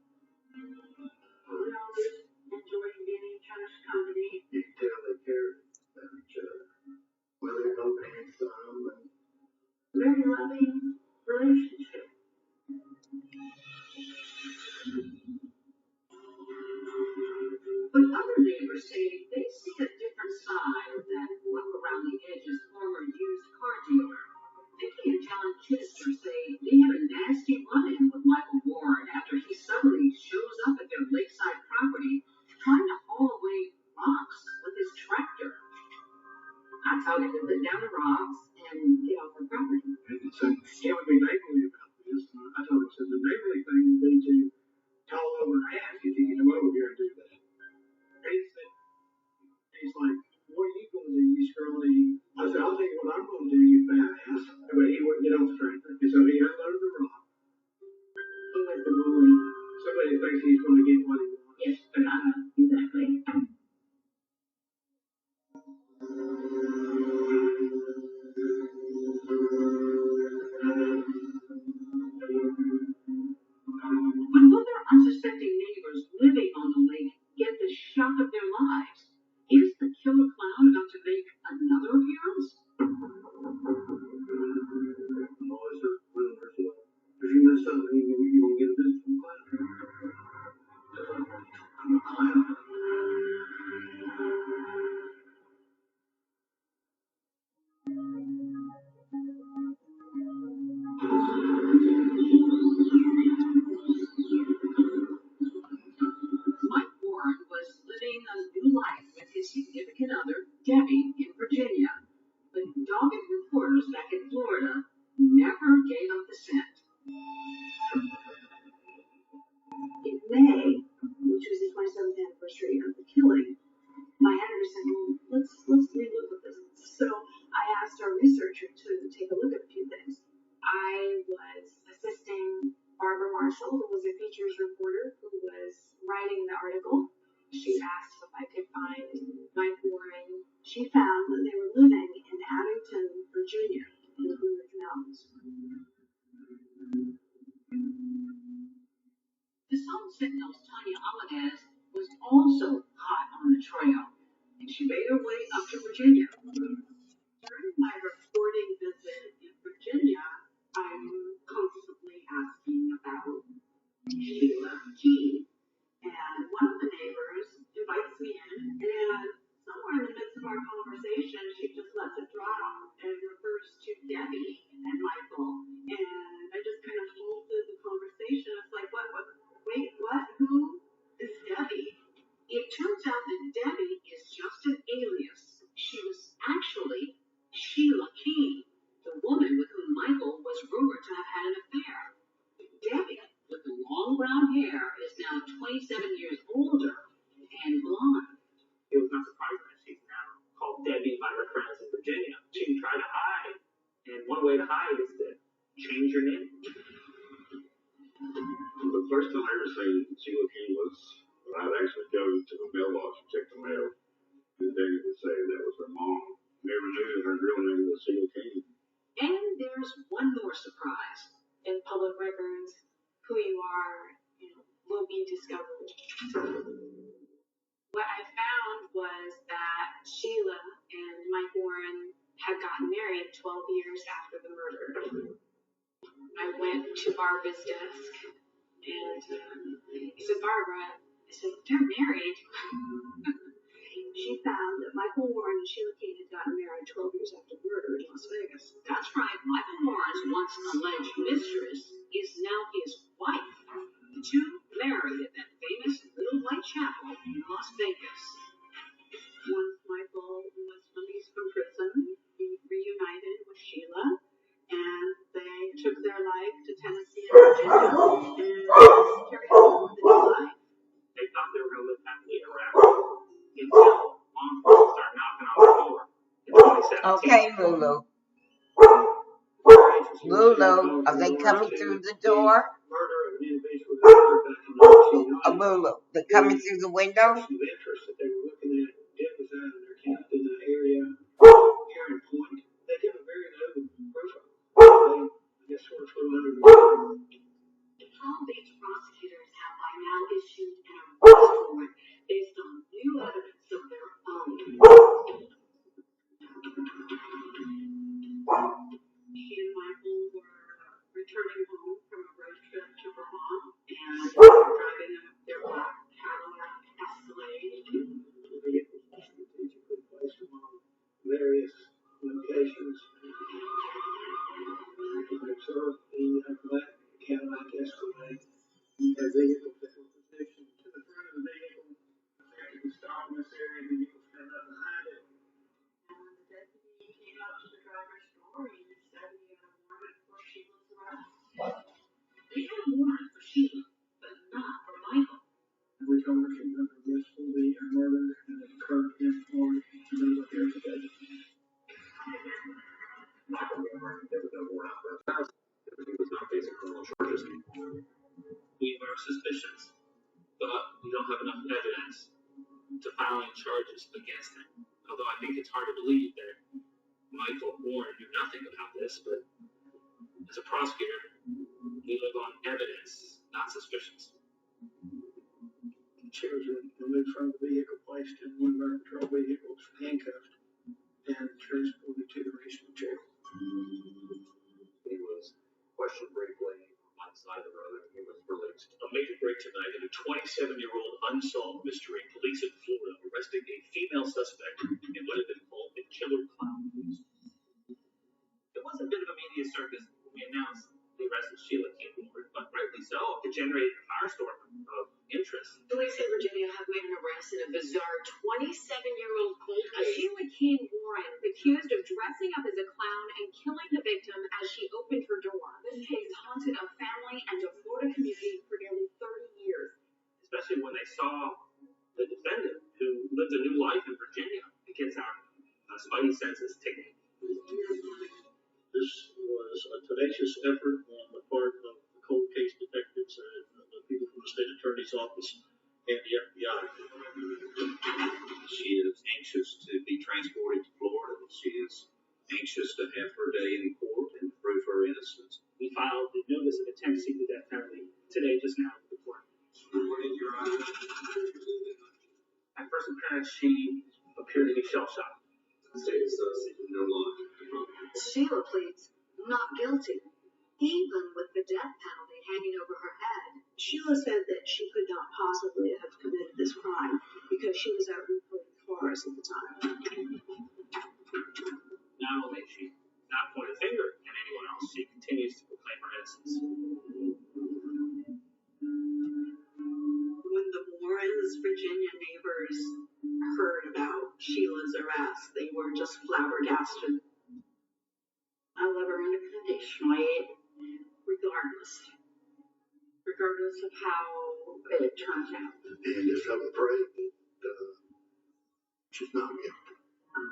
Just enjoying being in each other's company. You can tell they cared about each other. Well, they both handsome and Very loving relationship. But other neighbors say they see a different side of that rough around the edges former used car dealer. Vicky and John Chittister say they had a nasty run-in with Michael Warren after he suddenly shows up at their lakeside property trying to haul away rocks with his tractor. I told him to put down the rocks and get off our property. he said, it would be neighborly about this. And I told him, I said, the neighborly thing would be to call over and ask if you can come over here and do that. And he said, he's like, what are you going to do, you scrawny? I said, I'll tell you what I'm going to do, you fat ass. But he wouldn't get off the tractor. And so he unloaded the rock. He was the bully. Somebody thinks he's going to get what he wants. Yes, exactly. When will their unsuspecting neighbors living on the lake get the shock of their lives? Is the killer clown about to make another appearance? Always are rumors of, if you miss something, you won't get a visit from the clown. I'm a clown. Mike Warren was living a new life with his significant other, Debbie, in Virginia. But dogged reporters back in Florida never gave up the scent. In May, which was my 7th anniversary of the killing, my editor said, well, let's relook at this. So I asked our researcher to take a look at a few things. I was assisting Barbara Marshall, who was a features reporter who was writing the article. She asked if I could find Mike Warren. She found that they were living in Abington, Virginia, in the Blue Ridge Mountains. The Sun Sentinel's Tanya Amadez was also hot on the trail, and she made her way up to Virginia. During my reporting visit in Virginia, I'm constantly asking about Sheila Key, and one of the neighbors invites me in, and somewhere in the midst of our conversation, she just lets it drop and refers to Debbie and Michael, and I just kind of halted the conversation. It's like, wait, what? Who is Debbie? It turns out that Debbie is just an alias. She was actually Sheila Key, the woman with whom Michael was rumored to have had an affair. Debbie, with the long brown hair, is now 27 years older and blonde. It was not surprising that she's now called Debbie by her friends in Virginia. She tried to hide, and one way to hide is to change your name. The first time I ever seen Sheila Key was when I'd actually go to the mailbox and check the mail. And they would say that was her mom. Never knew that her real name was Sheila Key. And there's one more surprise. In public records, who you are, will be discovered. What I found was that Sheila and Mike Warren had gotten married 12 years after the murder. I went to Barbara's desk and I said, Barbara, I said, they're married. She found that Michael Warren and Sheila Kane had gotten married 12 years after the murder in Las Vegas. That's right. Michael Warren's once alleged mistress is now his wife. The two married at that famous Little White Chapel in Las Vegas. Once Michael was released from prison, he reunited with Sheila, and they took their life to Tennessee and Virginia, and carried on with their life. They thought they were going to live happily ever after until law enforcement started knocking on the door in 2017. Okay, Lulu. Lulu, are they coming through the door? Murder of an individual that occurred back in 1990. Lulu, they're coming through the window? The interest that they were looking at, it was out of their camp in the area here in Point. They give a very low profile. They, I guess, sort of flew under the radar. Palm Beach prosecutors have by now issued an arrest warrant based on new evidence of their own. He and Michael were returning home from a road trip to Vermont and driving their black Cadillac Escalade. The vehicle was strategically placed among various locations. You can observe the black Cadillac Escalade. The vehicles that were positioned to the front of the vehicle. If you stop in this area, the vehicle stand up behind it. And the deputy came up to the driver's door and he said he had a warrant for Sheila's arrest. They had a warrant for Sheila, but not for Michael. And we told her she was under arrest for the murder and it occurred in Florida. And they were here today. Michael Warren never got a warrant out for his house because he was not facing criminal charges. We have our suspicions, but we don't have enough evidence to file any charges against him. Although I think it's hard to believe that Michael Warren knew nothing about this, but as a prosecutor, we live on evidence, not suspicions. Children removed from the vehicle, placed in one of our patrol vehicles, handcuffed, and transported to the regional jail. He was questioned briefly on the side of the road and he was released. A major break tonight in a 27-year-old unsolved mystery. Police in Florida arresting a female suspect in what had been called a killer clown. It was a bit of a media circus when we announced the arrest of Sheila Kane Warren, but rightly so. It generated a firestorm of interest. Police in Virginia have made an arrest in a bizarre 27-year-old cold case. Sheila Kane Warren, accused of dressing up as a clown and killing the victim as she opened her door. This case haunted a family and a Florida community for nearly 30 years. Especially when they saw the defendant who lived a new life in Virginia. It gets our spidey senses ticking. This was a tenacious effort on the part of the cold case detectives, the people from the state attorney's office, and the FBI. She is anxious to be transported to Florida. She is anxious to have her day in court and prove her innocence. We filed the notice of intent to seek the death penalty today, just now, with the court. At first appearance, she appeared to be shell-shocked. No lie. Sheila pleads not guilty, even with the death penalty hanging over her head. Sheila said that she could not possibly have committed this crime because she was out reporting cars at the time. Not only is she not pointing a finger at anyone else, she continues to proclaim her innocence. When the Warrens' Virginia neighbors heard about Sheila's arrest, they were just flabbergasted. I love her unconditionally, regardless of how it turns out. And just have a pray that she's not guilty.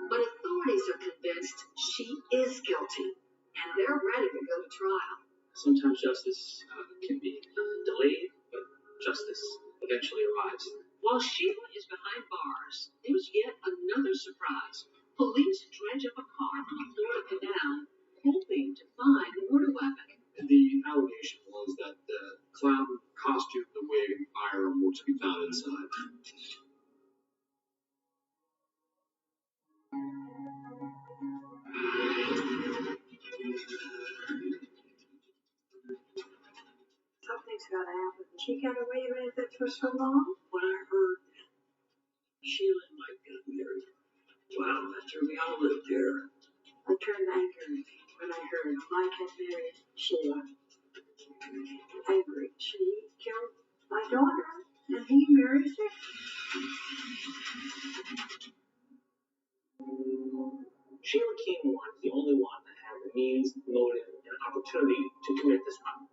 But authorities are convinced she is guilty, and they're ready to go to trial. Sometimes justice can be delayed, but justice eventually arrives. While Sheila is behind bars, there's yet another surprise. Police dredge up a car from the Florida Canal, hoping to find the murder weapon. The allegation was that the clown costume, the wig, and firearm were to be found inside. She got away with it for so long? When I heard Sheila and Mike got married, wow, that threw me out of loop there. I turned angry when I heard Mike had married Sheila. Angry. She killed my daughter, and he married her. Sheila King was the only one that had the means, motive, and opportunity to commit this crime.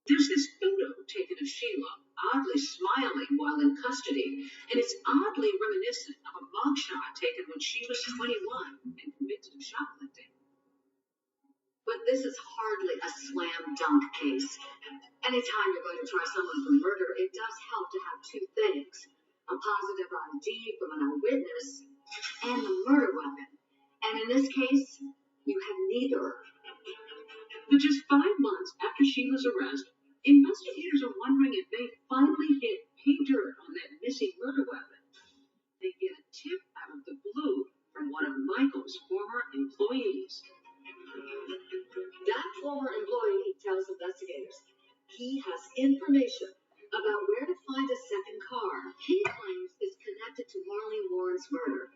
There's this photo taken of Sheila, oddly smiling while in custody, and it's oddly reminiscent of a mugshot taken when she was 21 and convicted of shoplifting. But this is hardly a slam dunk case. Anytime you're going to try someone for murder, it does help to have two things: a positive ID from an eyewitness and the murder weapon. And in this case, you have neither. But just 5 months after Sheila's arrest, investigators are wondering if they finally hit pay dirt on that missing murder weapon. They get a tip out of the blue from one of Michael's former employees. That former employee tells investigators he has information about where to find a second car he claims is connected to Marlene Warren's murder.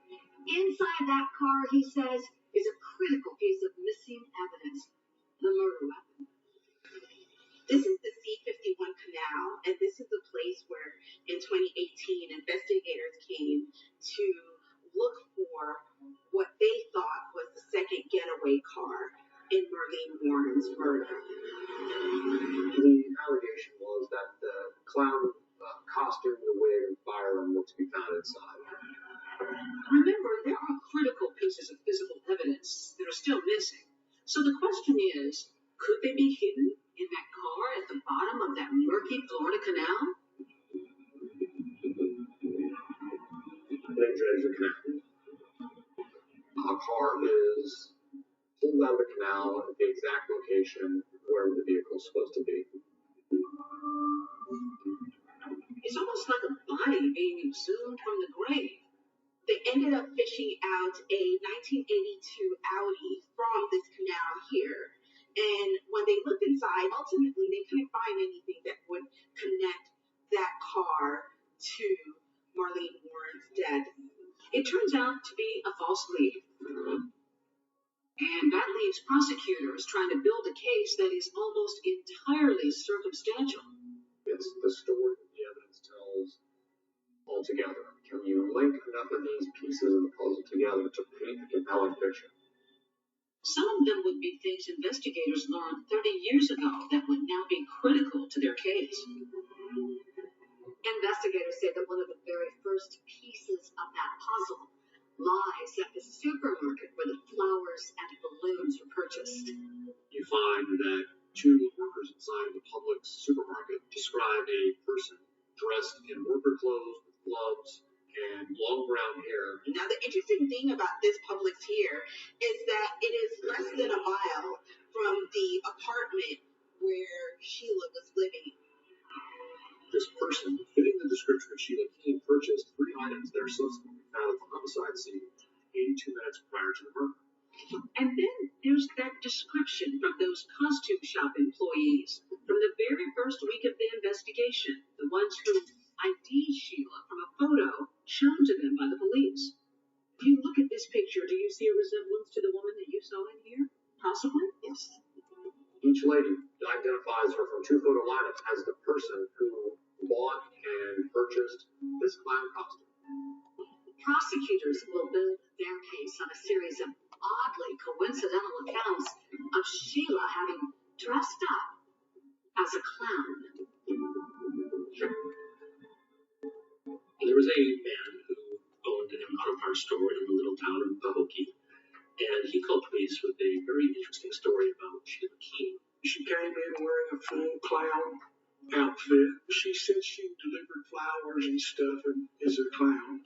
Inside that car, he says, is a critical piece of missing evidence: the murder weapon. This is the C-51 canal, and this is the place where, in 2018, investigators came to look for what they thought was the second getaway car in Marlene Warren's murder. The allegation was that the clown costume, the wig, and firearm were to be found inside. Remember, there are critical pieces of physical evidence that are still missing. So the question is, could they be hidden in that car at the bottom of that murky Florida canal? They dredge the canal. A car is pulled out of the canal at the exact location where the vehicle is supposed to be. It's almost like a body being exhumed from the grave. They ended up fishing out a 1982 Audi from this canal here. And when they looked inside, ultimately they couldn't find anything that would connect that car to Marlene Warren's death. It turns out to be a false lead. And that leaves prosecutors trying to build a case that is almost entirely circumstantial. It's the story that the evidence tells altogether. Can you link enough of these pieces of the puzzle together to paint a compelling picture? Some of them would be things investigators learned 30 years ago that would now be critical to their case. Investigators say that one of the very first pieces of that puzzle lies at the supermarket where the flowers and balloons were purchased. You find that two workers inside the Publix supermarket describe a person dressed in worker clothes with gloves and long brown hair. Now, the interesting thing about this Publix here is that it is less than a mile from the apartment where Sheila was living. This person, fitting the description of Sheila King, purchased 3 items that are subsequently found at the homicide scene 82 minutes prior to the murder. And then there's that description from those costume shop employees from the very first week of the investigation, the ones who ID'd Sheila from a photo shown to them by the police. If you look at this picture, do you see a resemblance to the woman that you saw in here? Possibly? Yes. Each lady identifies her from 2 photo lineups as the person who bought and purchased this clown costume. Prosecutors will build their case on a series of oddly coincidental accounts of Sheila having dressed up as a clown. There was a man who owned an auto parts store in the little town of Pahokee, and he called police with a very interesting story about Sheila King. She came in wearing a full clown outfit. She said she delivered flowers and stuff and is a clown.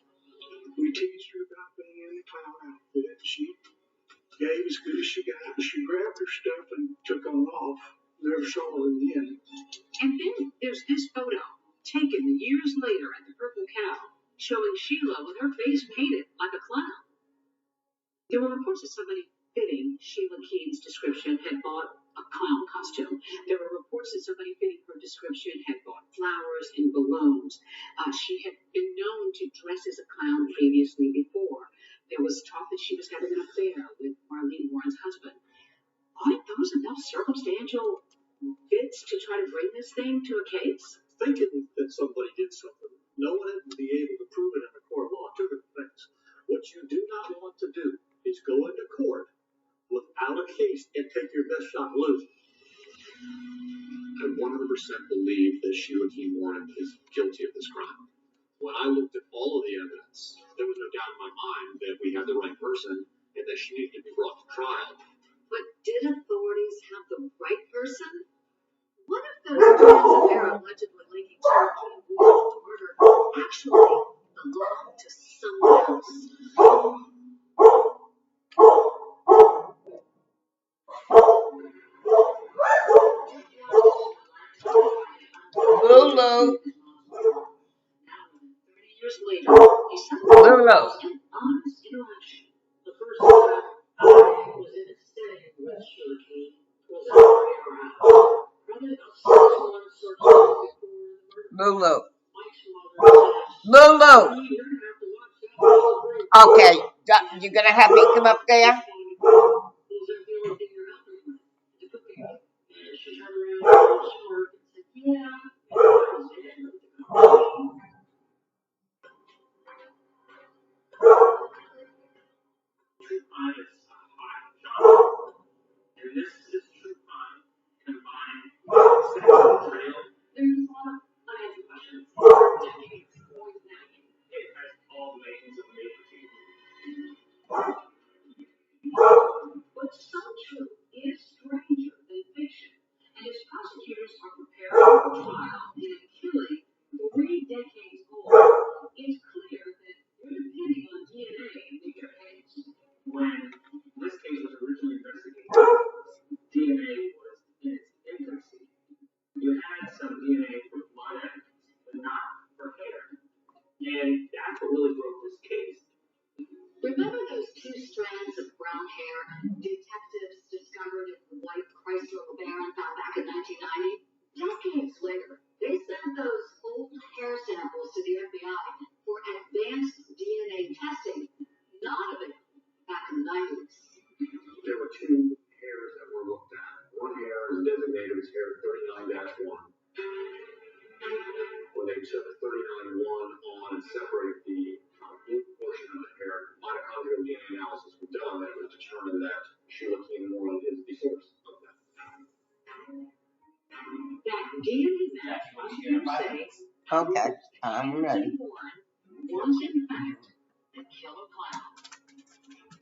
We teased her about being in the clown outfit. She gave as good as she got. She grabbed her stuff and took on off. Never saw her again. And then there's this photo taken years later at the Purple Cow showing Sheila with her face painted like a clown. There were reports that somebody fitting Sheila King's description had bought a clown costume. There were reports that somebody fitting her description had bought flowers and balloons. She had been known to dress as a clown previously before. There was talk that she was having an affair with Marlene Warren's husband. Aren't those enough circumstantial bits to try to bring this thing to a case? Thinking that somebody did something, no one would be able to prove it in a court of law. Two different things. What you do not want to do is go into court without a case and take your best shot and lose. I 100% believe that Sheila Keene Warren is guilty of this crime. When I looked at all of the evidence, there was no doubt in my mind that we had the right person and that she needed to be brought to trial. But did authorities have the right person? What if those plans that they're allegedly linking Sheila Keene Warren to murder actually belong to someone else? Lulu. 30 years later, he suddenly Lulu. an honest interaction. The first time I was in a setting with Sheila Keene was at her house. Probably about 6 months or so before the murder. Lulu. Mike's mother said, Lulu. "Honey, you're gonna have to watch that. This is very Okay, you gonna have me come up there? Was that the only thing you're out there with? The cooking?" And she turned around and smirked and said, "Yeah." And that was the end of the conversation. True crime is a hot genre, and this is true crime combined with sexual betrayal. There's a lot of unanswered questions for decades going back. It has all the makings of a major TV. But some truth is stranger than fiction, and as prosecutors are preparing for trial in a killing 3 decades old, it's clear that you're depending on DNA in your case. When this case was originally investigated, DNA was in its infancy. You had some DNA for blood evidence, but not for hair. And that's what really broke this case. Remember those 2 strands of brown hair detectives discovered in the white Chrysler LeBaron found back in 1990? Decades later, they sent those old hair samples to the FBI for advanced DNA testing, not available back in the 90s. There were 2 hairs that were looked at. One hair is designated as hair 39-1. When they took 39-1 on and separated the blue portion of the hair, mitochondrial DNA analysis was done, and it was determined that Sheila Keene Warren is the source of that. That DNA match, prosecutors say, Okay, I'm ready. was in fact the killer clown.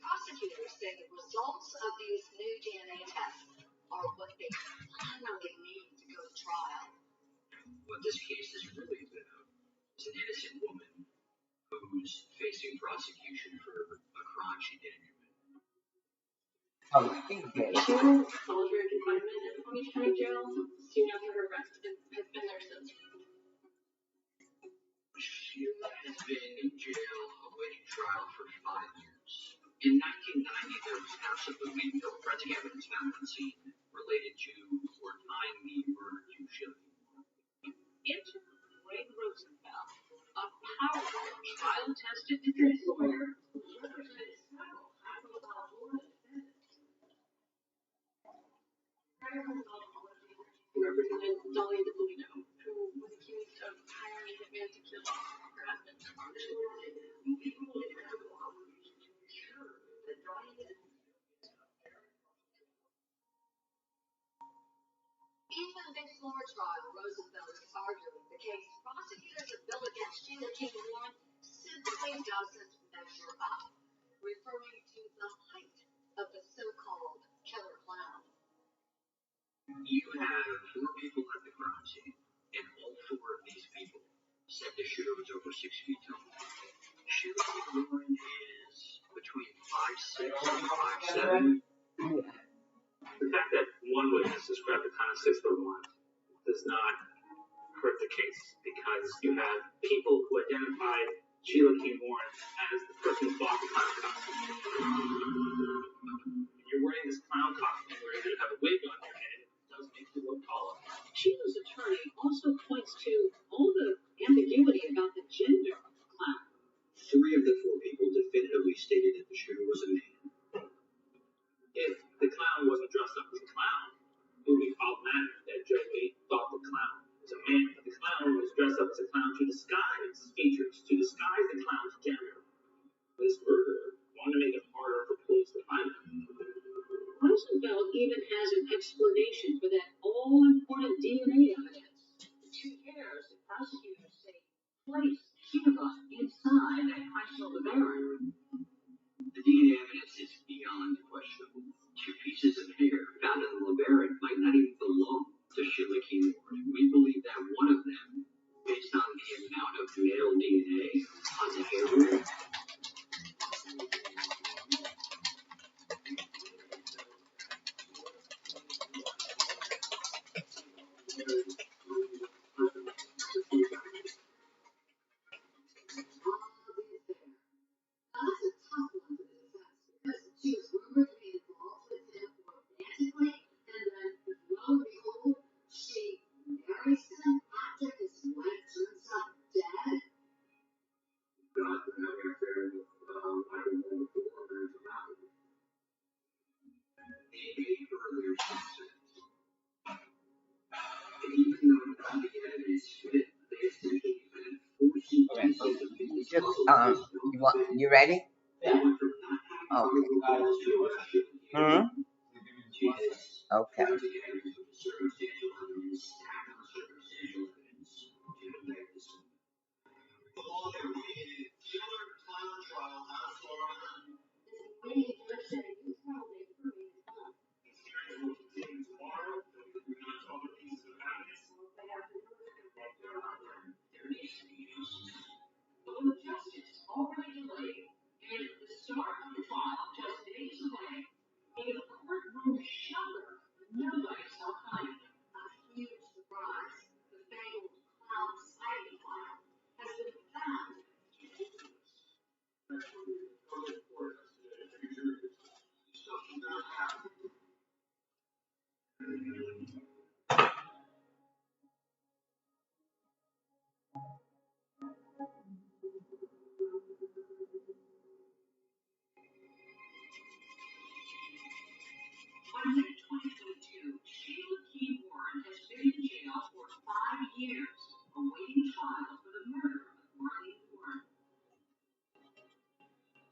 Prosecutors say the results of these new DNA tests are what they finally need to go to trial. What this case is really about is an innocent woman who's facing prosecution for a crime she didn't commit. Oh, she did. She was solitary confinement at the Palm Beach County Jail soon after her arrest and has been there since. Sheila has been in jail awaiting trial for 5 years. In 1990, there was absolutely no forensic evidence found on scene related to or tying the murder to Sheila Keene Warren. Enter Ray Rosenfeld, a powerful trial-tested defense lawyer who represented several high-profile Florida defendants. Ray represented Dolly DePolito, who was accused of hiring a hitman to kill her husband. Even before trial, Rosenfeld is arguing the case prosecutors have built against Sheila Keene Warren simply doesn't measure up, referring to the height of the so-called killer clown. You have 4 people at the crime scene, and all 4 of these people said the shooter was over 6 feet tall. Sheila Keene Warren is between 5'6" and 5'7". The fact that one witness described the kind of 6'1" does not hurt the case because you have people who identified Sheila Keene Warren as the person who bought the clown costume. You're wearing this clown costume where you have a wig on your head. problematic that Joe Gate thought the clown was a man, but the clown was dressed up as a clown to disguise his features, to disguise the clown's gender. This murderer wanted to make it harder for police to find him. Rosenfeld even has an explanation for that all-important DNA evidence. The 2 hairs that prosecutors say placed Shiva inside that Chrysler LeBaron. The DNA evidence is beyond questionable. 2 pieces of hair found in the LeBaron might not even belong to Sheila Keyboard. We believe that one of them, based on the amount of male DNA on the hair root, That's a tough one for the defense because she was rumored to be involved with him romantically, and then lo and behold, she marries him after his wife turns up dead. God, having an affair with Michael Moore before marriage to Malcolm. they made earlier success. And even though none of the evidence fit, they essentially had 14 Okay. pieces of You just you ready? They went from not having Okay. to Okay. Okay. circumstantial evidence stacked on circumstantial evidence to convict this woman. The law that we needed killer clown trial out of Florida. This lady judge said you told me for me to come. Hearing will continue tomorrow. We're going to other pieces of evidence. They have to do is convict her on them. There needs to be justice. But with justice already delayed and the start of the trial just days away, a courtroom shocker nobody saw coming. A huge surprise. The fabled clown sighting file has been found. By mid-2022, Sheila Key Warren has been in jail for 5 years, awaiting trial for the murder of Marlene Warren.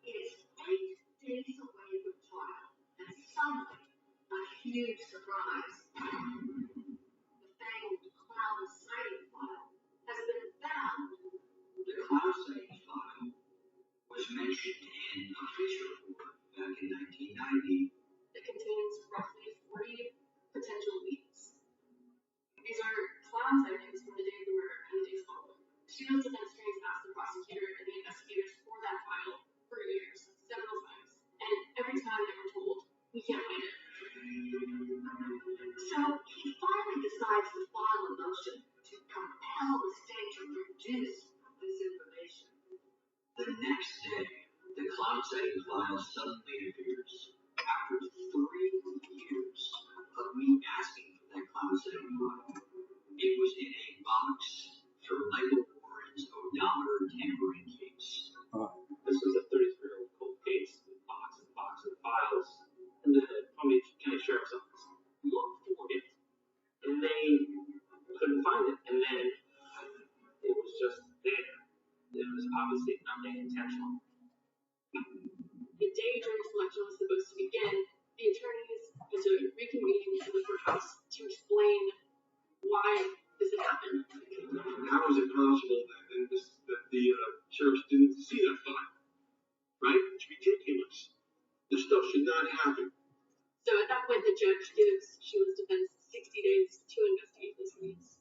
It's 8 days away from trial, and suddenly, a huge surprise. The fabled clown sighting file has been found. The clown sighting file was mentioned in a police report back in 1990. It contains roughly 40 potential leads. These are clown sightings from the day of the murder and the days following. Sheila's defense attorneys asked the prosecutor and the investigators for that file for years, several times, and every time they were told, we can't find it. So he finally decides to file a motion to compel the state to produce this information. The next day, the clown sighting file suddenly appears. After 3 years of me asking for that clown sighting file, it was in a box for Michael Warren's odometer tampering case. This was a 33-year-old cold case with boxes and boxes of files, and the Palm Beach County Sheriff's Office looked for it, and they couldn't find it, and then it was just there. It was obviously nothing intentional. The day jury selection was supposed to begin. The attorneys had to reconvene in the courthouse to explain why this had happened. How is it possible that the sheriffs didn't see that file? Right? It's ridiculous. This stuff should not happen. So at that point, the judge gives Sheila's defense 60 days to investigate this case.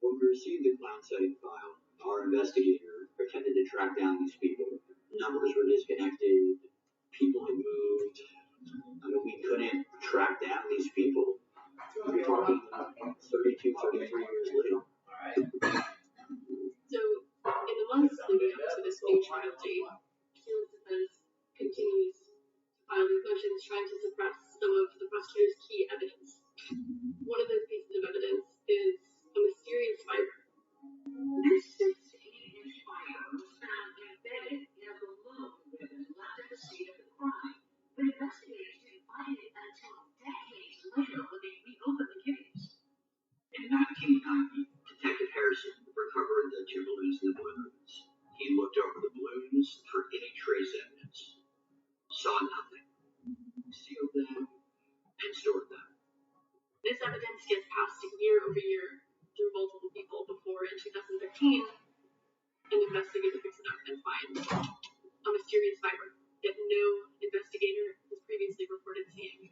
When we received the clown sighting file, our investigator pretended to track down these people. Numbers were disconnected, people had moved. I mean, we couldn't track down these people. We're talking 32, 33 years later. So in the months leading up to this new trial date, Sheila's defense continues to file these motions trying to suppress some of the prosecutor's key evidence. One of those pieces of evidence is a mysterious fiber. This 6 to 8 inch fiber was found embedded in a balloon ribbon left at the scene of the crime, but investigators didn't find it until decades later when saw nothing, sealed them, and stored them. This evidence gets passed year over year through multiple people before, in 2013, an investigator picks it up and finds a mysterious fiber that no investigator has previously reported seeing.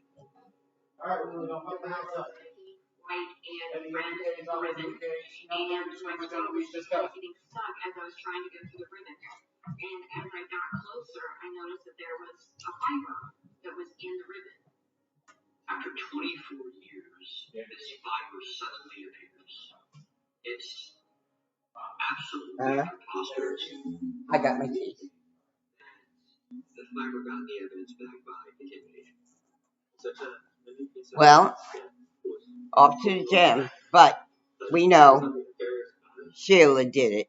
Alright, well, don't fuck the house up. White and red ribbon, and my throat was just getting stuck as I was trying to go through the ribbon. And as I got closer, I noticed that there was a fiber that was in the ribbon. After 24 years, this fiber suddenly appears. It's absolutely preposterous. I got my teeth. The fiber got the evidence back by contamination. Well, off to the gym, but we know Sheila did it.